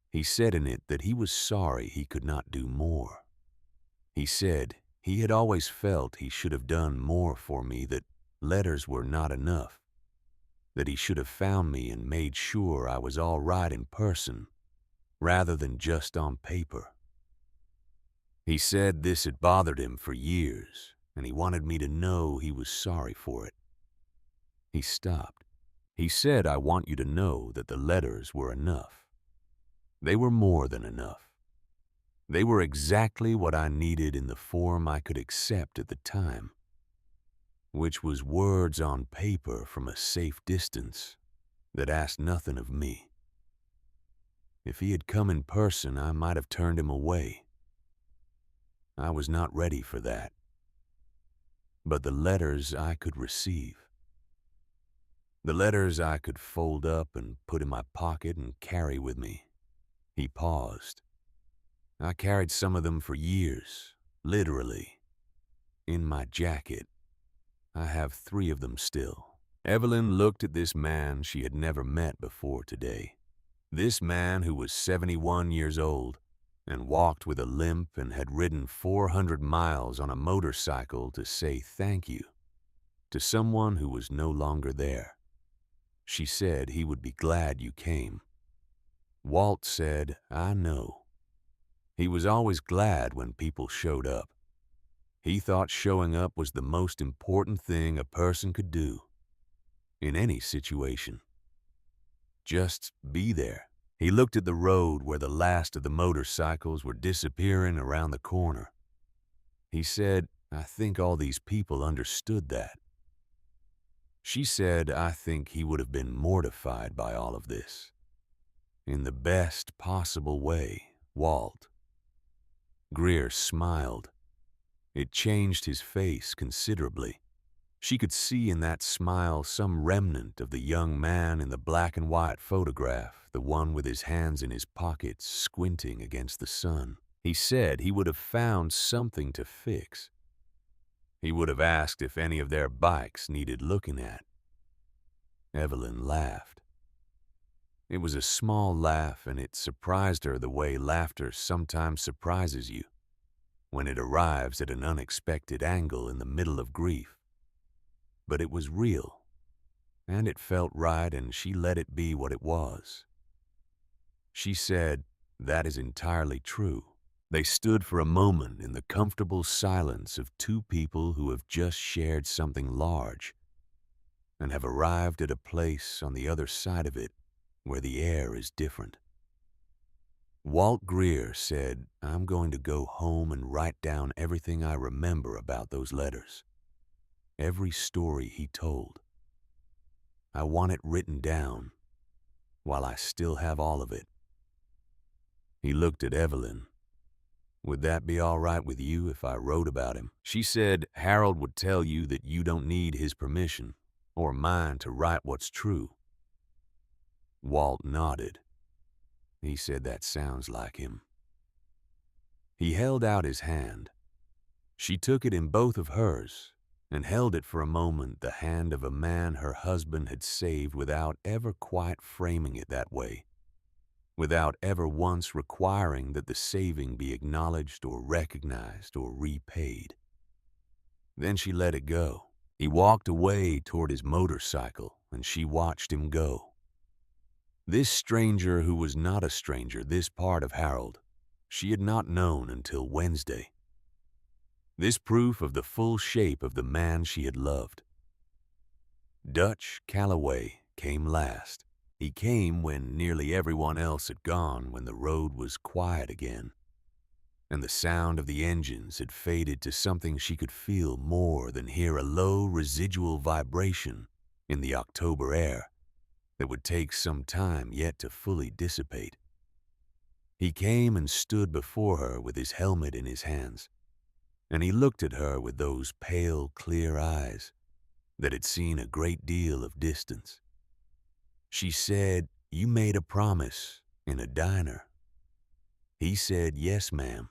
He said in it that he was sorry he could not do more. He said he had always felt he should have done more for me, that letters were not enough, that he should have found me and made sure I was all right in person, rather than just on paper. He said this had bothered him for years, and he wanted me to know he was sorry for it. He stopped. He said, "I want you to know that the letters were enough. They were more than enough. They were exactly what I needed in the form I could accept at the time, which was words on paper from a safe distance that asked nothing of me. If he had come in person, I might have turned him away. I was not ready for that. But the letters I could receive. The letters I could fold up and put in my pocket and carry with me." He paused. "I carried some of them for years, literally, in my jacket. I have 3 of them still." Evelyn looked at this man she had never met before today. This man who was 71 years old and walked with a limp and had ridden 400 miles on a motorcycle to say thank you to someone who was no longer there. She said he would be glad you came. Walt said, "I know." He was always glad when people showed up. He thought showing up was the most important thing a person could do, in any situation. Just be there. He looked at the road where the last of the motorcycles were disappearing around the corner. He said, "I think all these people understood that." She said, "I think he would have been mortified by all of this. In the best possible way, Walt." Greer smiled. It changed his face considerably. She could see in that smile some remnant of the young man in the black and white photograph, the one with his hands in his pockets, squinting against the sun. He said he would have found something to fix. He would have asked if any of their bikes needed looking at. Evelyn laughed. It was a small laugh, and it surprised her the way laughter sometimes surprises you, when it arrives at an unexpected angle in the middle of grief. But it was real, and it felt right, and she let it be what it was. She said, "That is entirely true." They stood for a moment in the comfortable silence of 2 people who have just shared something large and have arrived at a place on the other side of it where the air is different. Walt Greer said, "I'm going to go home and write down everything I remember about those letters. every story he told. I want it written down while I still have all of it. He looked at Evelyn. Would that be all right with you if I wrote about him? She said Harold would tell you that you don't need his permission or mine to write what's true. Walt nodded. He said that sounds like him. He held out his hand. She took it in both of hers and held it for a moment, the hand of a man her husband had saved without ever quite framing it that way, without ever once requiring that the saving be acknowledged or recognized or repaid. Then she let it go. He walked away toward his motorcycle, and she watched him go. This stranger who was not a stranger, this part of Harold, she had not known until Wednesday. This proof of the full shape of the man she had loved. Dutch Calloway came last. He came when nearly everyone else had gone, when the road was quiet again, and the sound of the engines had faded to something she could feel more than hear, a low residual vibration in the October air that would take some time yet to fully dissipate. He came and stood before her with his helmet in his hands, and he looked at her with those pale, clear eyes that had seen a great deal of distance. She said, "You made a promise in a diner." He said, "Yes, ma'am."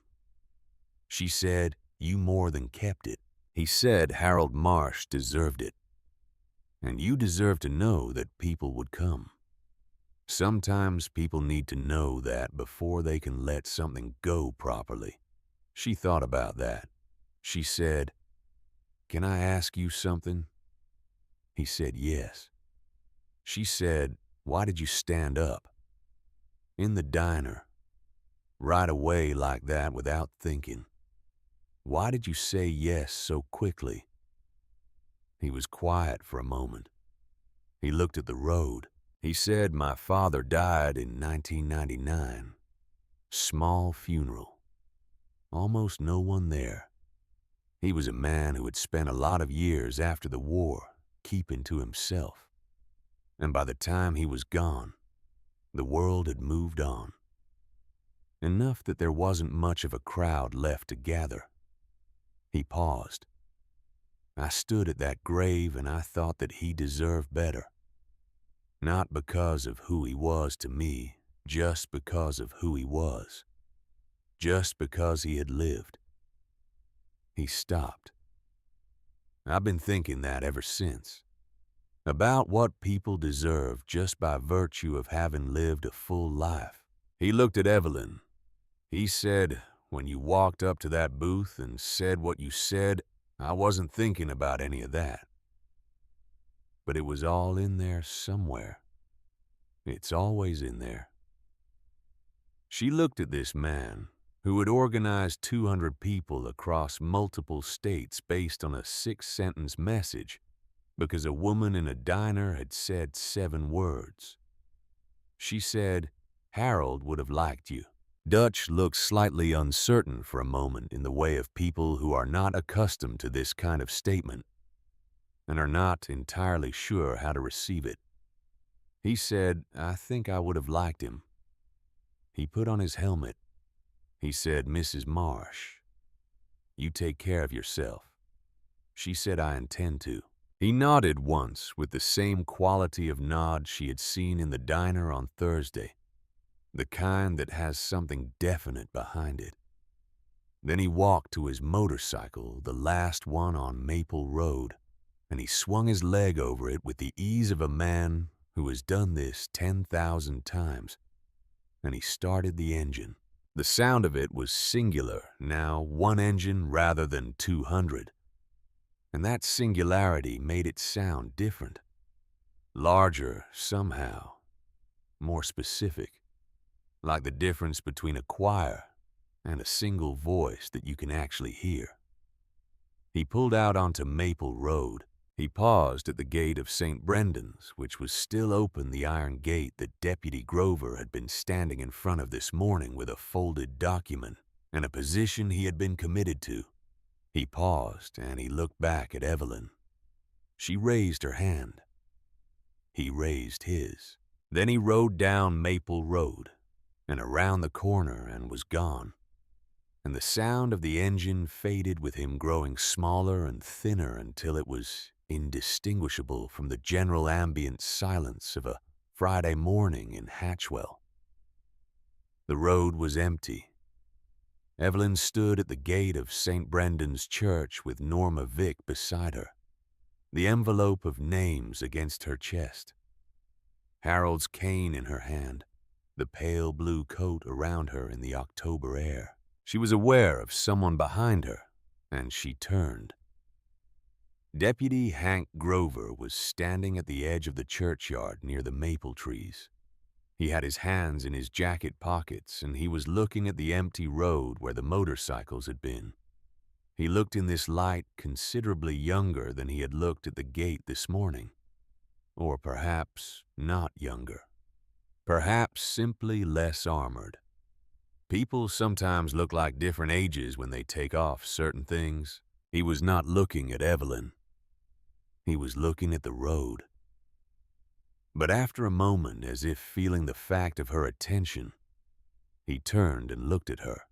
She said, "You more than kept it." He said Harold Marsh deserved it. And you deserve to know that people would come. Sometimes people need to know that before they can let something go properly. She thought about that. She said, "Can I ask you something?" He said, "Yes." She said, "Why did you stand up? In the diner, right away like that without thinking? Why did you say yes so quickly?" He was quiet for a moment. He looked at the road. He said, "My father died in 1999. Small funeral. Almost no one there. He was a man who had spent a lot of years after the war keeping to himself. And by the time he was gone, the world had moved on. Enough that there wasn't much of a crowd left to gather." He paused. "I stood at that grave and I thought that he deserved better. Not because of who he was to me, just because of who he was. Just because he had lived." He stopped. "I've been thinking that ever since. About what people deserve just by virtue of having lived a full life." He looked at Evelyn. He said, "When you walked up to that booth and said what you said, I wasn't thinking about any of that. But it was all in there somewhere. It's always in there." She looked at this man who had organized 200 people across multiple states based on a 6-sentence message because a woman in a diner had said 7 words. She said, "Harold would have liked you." Dutch looked slightly uncertain for a moment in the way of people who are not accustomed to this kind of statement and are not entirely sure how to receive it. He said, "I think I would have liked him." He put on his helmet. He said, "Mrs. Marsh, you take care of yourself." She said, "I intend to." He nodded once with the same quality of nod she had seen in the diner on Thursday, the kind that has something definite behind it. Then he walked to his motorcycle, the last one on Maple Road, and he swung his leg over it with the ease of a man who has done this 10,000 times, and he started the engine. The sound of it was singular, now 1 engine rather than 200. And that singularity made it sound different. Larger somehow, more specific, like the difference between a choir and a single voice that you can actually hear. He pulled out onto Maple Road. He paused at the gate of St. Brendan's, which was still open, the iron gate that Deputy Grover had been standing in front of this morning with a folded document and a position he had been committed to. He paused and he looked back at Evelyn. She raised her hand. He raised his. Then he rode down Maple Road and around the corner and was gone. And the sound of the engine faded with him growing smaller and thinner until it was indistinguishable from the general ambient silence of a Friday morning in Hatchwell. The road was empty. Evelyn stood at the gate of St. Brendan's Church with Norma Vick beside her, the envelope of names against her chest, Harold's cane in her hand, the pale blue coat around her in the October air. She was aware of someone behind her, and she turned. Deputy Hank Grover was standing at the edge of the churchyard near the maple trees. He had his hands in his jacket pockets, and he was looking at the empty road where the motorcycles had been. He looked in this light considerably younger than he had looked at the gate this morning. Or perhaps not younger. Perhaps simply less armored. People sometimes look like different ages when they take off certain things. He was not looking at Evelyn. He was looking at the road. But after a moment, as if feeling the fact of her attention, he turned and looked at her.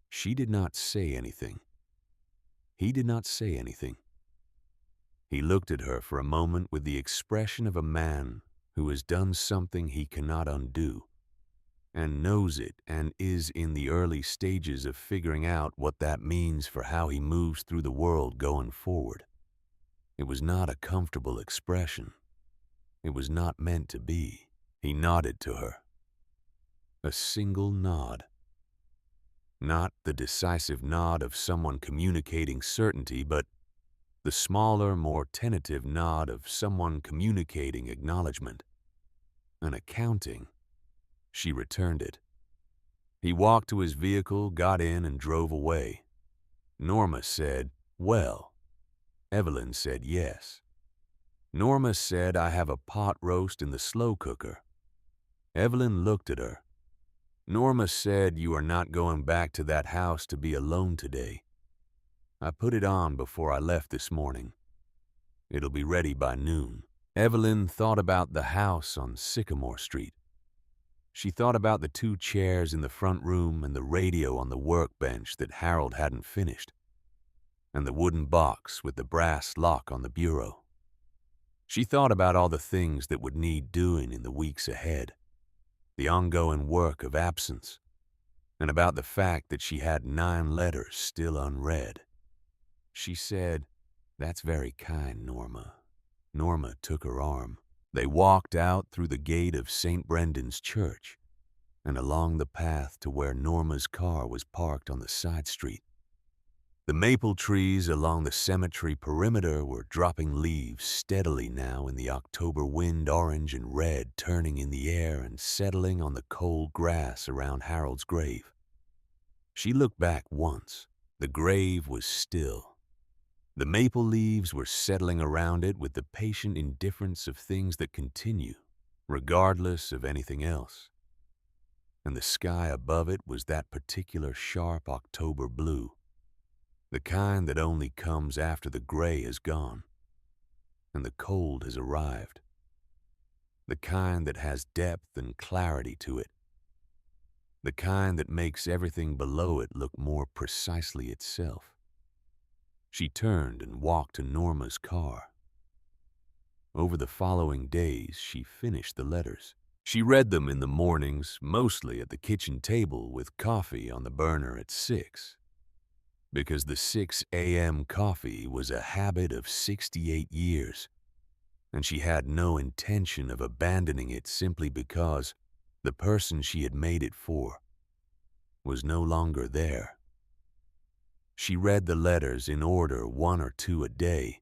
She did not say anything. He did not say anything. He looked at her for a moment with the expression of a man who has done something he cannot undo, and knows it and is in the early stages of figuring out what that means for how he moves through the world going forward. It was not a comfortable expression. It was not meant to be. He nodded to her. A single nod. Not the decisive nod of someone communicating certainty, but the smaller, more tentative nod of someone communicating acknowledgement. An accounting. She returned it. He walked to his vehicle, got in, and drove away. Norma said, "Well." Evelyn said, "Yes." Norma said, "I have a pot roast in the slow cooker." Evelyn looked at her. Norma said, "You are not going back to that house to be alone today. I put it on before I left this morning. It'll be ready by noon." Evelyn thought about the house on Sycamore Street. She thought about the 2 chairs in the front room and the radio on the workbench that Harold hadn't finished, and the wooden box with the brass lock on the bureau. She thought about all the things that would need doing in the weeks ahead, the ongoing work of absence, and about the fact that she had 9 letters still unread. She said, "That's very kind, Norma." Norma took her arm. They walked out through the gate of St. Brendan's Church and along the path to where Norma's car was parked on the side street. The maple trees along the cemetery perimeter were dropping leaves steadily now in the October wind, orange and red, turning in the air and settling on the cold grass around Harold's grave. She looked back once. The grave was still. The maple leaves were settling around it with the patient indifference of things that continue, regardless of anything else. And the sky above it was that particular sharp October blue, the kind that only comes after the gray is gone and the cold has arrived, the kind that has depth and clarity to it, the kind that makes everything below it look more precisely itself. She turned and walked to Norma's car. Over the following days, she finished the letters. She read them in the mornings, mostly at the kitchen table with coffee on the burner at 6, because the 6 a.m. coffee was a habit of 68 years, and she had no intention of abandoning it simply because the person she had made it for was no longer there. She read the letters in order, 1 or 2 a day,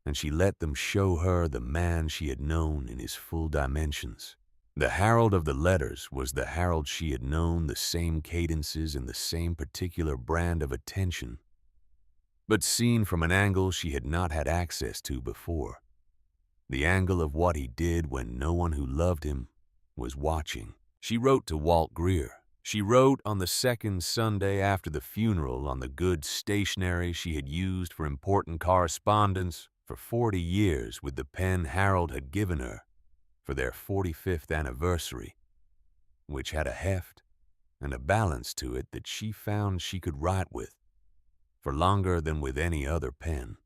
and she let them show her the man she had known in his full dimensions. The Harold of the letters was the Harold she had known, the same cadences and the same particular brand of attention, but seen from an angle she had not had access to before, the angle of what he did when no one who loved him was watching. She wrote to Walt Greer. She wrote on the second Sunday after the funeral on the good stationery she had used for important correspondence for 40 years with the pen Harold had given her for their 45th anniversary, which had a heft and a balance to it that she found she could write with for longer than with any other pen.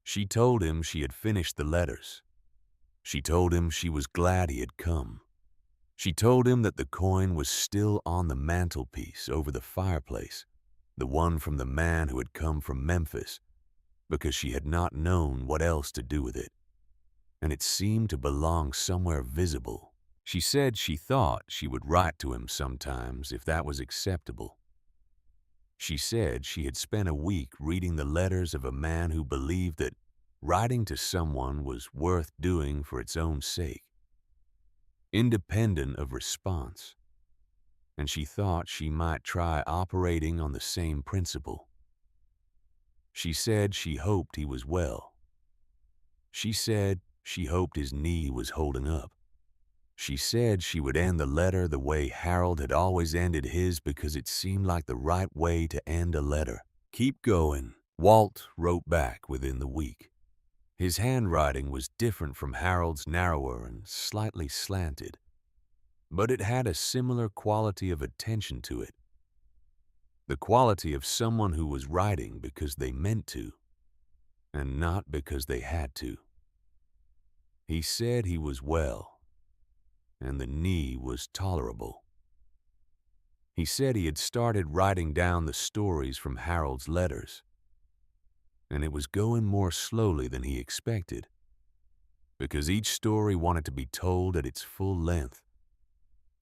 She told him she had finished the letters. She told him she was glad he had come. She told him that the coin was still on the mantelpiece over the fireplace, the one from the man who had come from Memphis, because she had not known what else to do with it, and it seemed to belong somewhere visible. She said she thought she would write to him sometimes if that was acceptable. She said she had spent a week reading the letters of a man who believed that writing to someone was worth doing for its own sake, independent of response, and she thought she might try operating on the same principle. She said she hoped he was well. She said she hoped his knee was holding up. She said she would end the letter the way Harold had always ended his because it seemed like the right way to end a letter. "Keep going," Walt wrote back within the week. His handwriting was different from Harold's, narrower and slightly slanted, but it had a similar quality of attention to it. The quality of someone who was writing because they meant to, and not because they had to. He said he was well, and the knee was tolerable. He said he had started writing down the stories from Harold's letters, and it was going more slowly than he expected, because each story wanted to be told at its full length,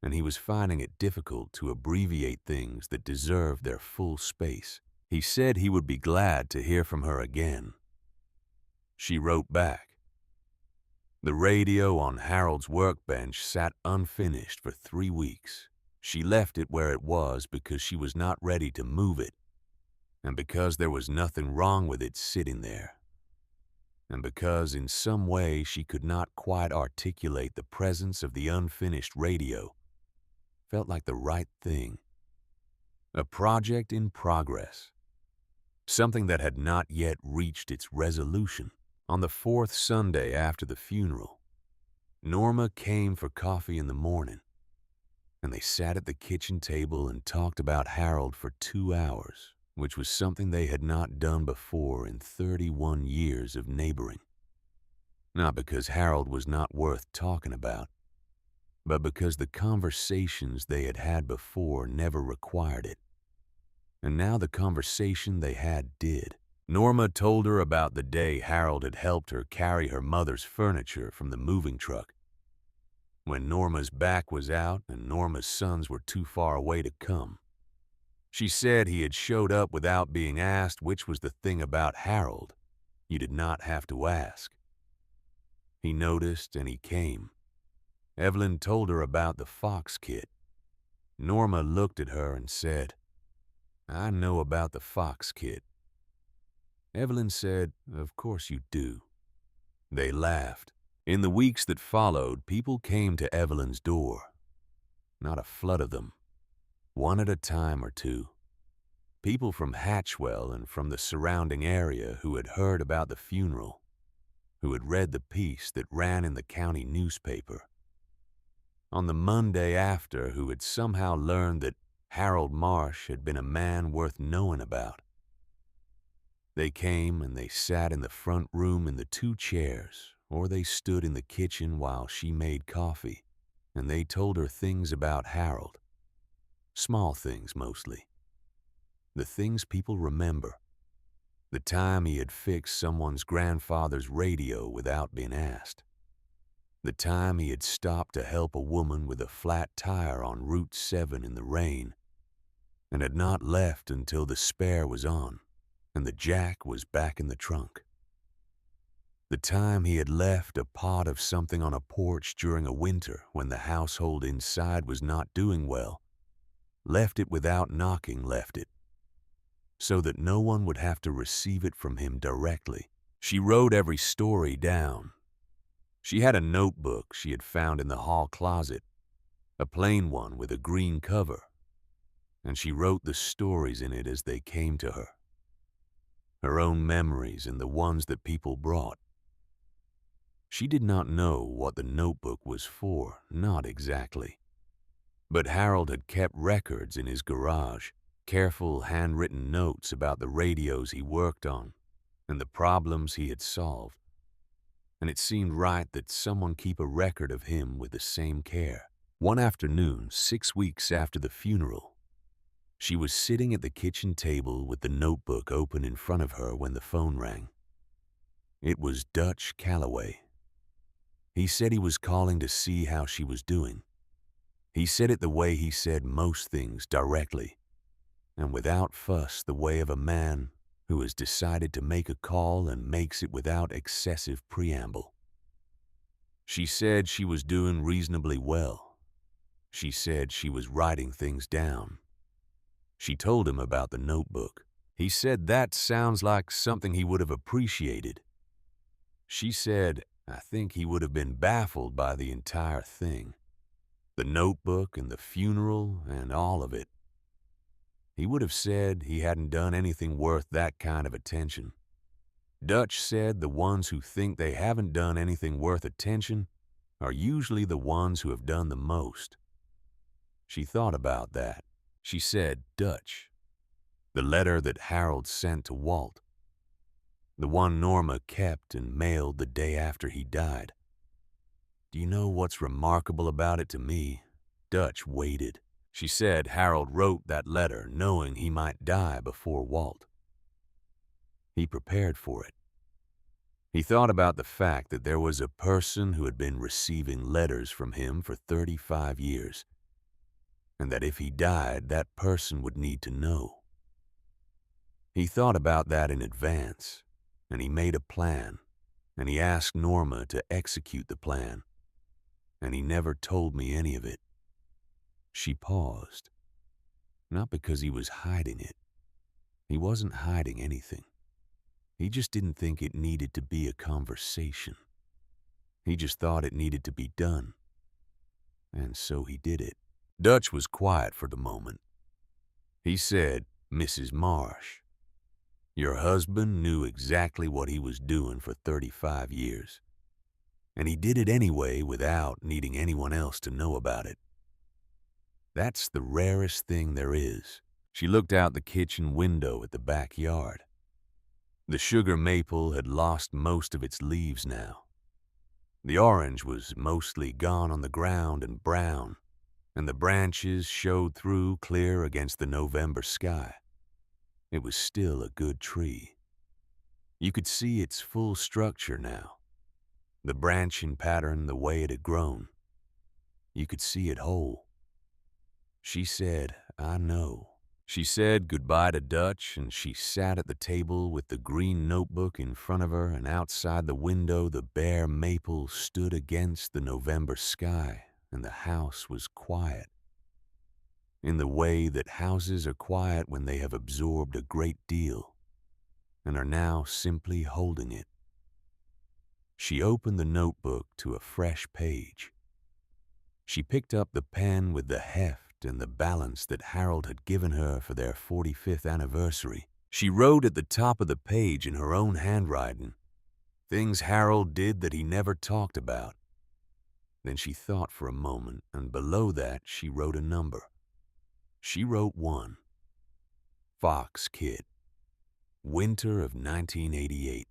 and he was finding it difficult to abbreviate things that deserved their full space. He said he would be glad to hear from her again. She wrote back. The radio on Harold's workbench sat unfinished for 3 weeks. She left it where it was because she was not ready to move it, and because there was nothing wrong with it sitting there, and because in some way she could not quite articulate the presence of the unfinished radio. Felt like the right thing. A project in progress. Something that had not yet reached its resolution. On the 4th Sunday after the funeral, Norma came for coffee in the morning, and they sat at the kitchen table and talked about Harold for 2 hours, which was something they had not done before in 31 years of neighboring. Not because Harold was not worth talking about, but because the conversations they had had before never required it. And now the conversation they had did. Norma told her about the day Harold had helped her carry her mother's furniture from the moving truck, when Norma's back was out and Norma's sons were too far away to come. She said he had showed up without being asked, which was the thing about Harold. You did not have to ask. He noticed and he came. Evelyn told her about the Fox kit. Norma looked at her and said, "I know about the Fox kit." Evelyn said, "Of course you do." They laughed. In the weeks that followed, people came to Evelyn's door. Not a flood of them. One at a time or two. People from Hatchwell and from the surrounding area who had heard about the funeral, who had read the piece that ran in the county newspaper. On the Monday after, who had somehow learned that Harold Marsh had been a man worth knowing about. They came and they sat in the front room in the 2 chairs, or they stood in the kitchen while she made coffee, and they told her things about Harold. Small things mostly. The things people remember. The time he had fixed someone's grandfather's radio without being asked. The time he had stopped to help a woman with a flat tire on Route 7 in the rain, and had not left until the spare was on and the jack was back in the trunk. The time he had left a pot of something on a porch during a winter when the household inside was not doing well, left it without knocking, left it, so that no one would have to receive it from him directly. She wrote every story down. She had a notebook she had found in the hall closet, a plain one with a green cover, and she wrote the stories in it as they came to her. Her own memories and the ones that people brought. She did not know what the notebook was for, not exactly. But Harold had kept records in his garage, careful handwritten notes about the radios he worked on and the problems he had solved. And it seemed right that someone keep a record of him with the same care. One afternoon, 6 weeks after the funeral, she was sitting at the kitchen table with the notebook open in front of her when the phone rang. It was Dutch Calloway. He said he was calling to see how she was doing. He said it the way he said most things, directly, and without fuss, the way of a man who has decided to make a call and makes it without excessive preamble. She said she was doing reasonably well. She said she was writing things down. She told him about the notebook. He said that sounds like something he would have appreciated. She said, I think he would have been baffled by the entire thing. The notebook and the funeral and all of it. He would have said he hadn't done anything worth that kind of attention. Dutch said the ones who think they haven't done anything worth attention are usually the ones who have done the most. She thought about that. She said, Dutch, the letter that Harold sent to Walt, the one Norma kept and mailed the day after he died. Do you know what's remarkable about it to me? Dutch waited. She said Harold wrote that letter knowing he might die before Walt. He prepared for it. He thought about the fact that there was a person who had been receiving letters from him for 35 years, and that if he died, that person would need to know. He thought about that in advance, and he made a plan, and he asked Norma to execute the plan, and he never told me any of it. She paused. Not because he was hiding it. He wasn't hiding anything. He just didn't think it needed to be a conversation. He just thought it needed to be done. And so he did it. Dutch was quiet for the moment. He said, Mrs. Marsh, your husband knew exactly what he was doing for 35 years. And he did it anyway without needing anyone else to know about it. That's the rarest thing there is. She looked out the kitchen window at the backyard. The sugar maple had lost most of its leaves now. The orange was mostly gone on the ground and brown, and the branches showed through clear against the November sky. It was still a good tree. You could see its full structure now, the branching pattern the way it had grown. You could see it whole. She said, I know. She said goodbye to Dutch, and she sat at the table with the green notebook in front of her, and outside the window the bare maple stood against the November sky, and the house was quiet. In the way that houses are quiet when they have absorbed a great deal, and are now simply holding it. She opened the notebook to a fresh page. She picked up the pen with the heft and the balance that Harold had given her for their 45th anniversary. She wrote at the top of the page in her own handwriting, things Harold did that he never talked about. Then she thought for a moment, and below that she wrote a number. She wrote 1. Fox Kid. Winter of 1988.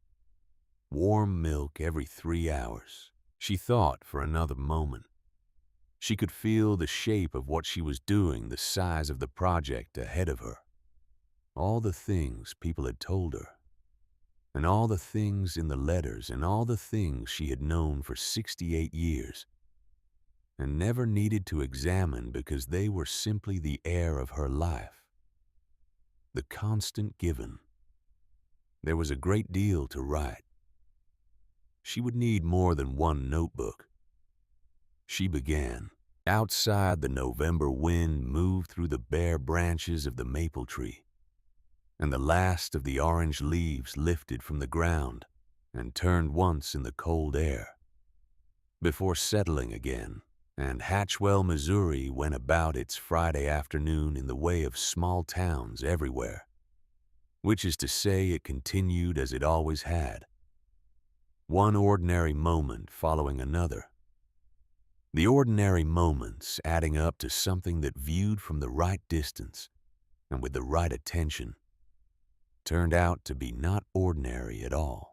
Warm milk every 3 hours. She thought for another moment. She could feel the shape of what she was doing, the size of the project ahead of her. All the things people had told her, and all the things in the letters, and all the things she had known for 68 years, and never needed to examine because they were simply the air of her life. The constant given. There was a great deal to write. She would need more than one notebook. She began. Outside, the November wind moved through the bare branches of the maple tree, and the last of the orange leaves lifted from the ground and turned once in the cold air, before settling again And Hatchwell, Missouri went about its Friday afternoon in the way of small towns everywhere, which is to say it continued as it always had, one ordinary moment following another. The ordinary moments adding up to something that, viewed from the right distance and with the right attention, turned out to be not ordinary at all.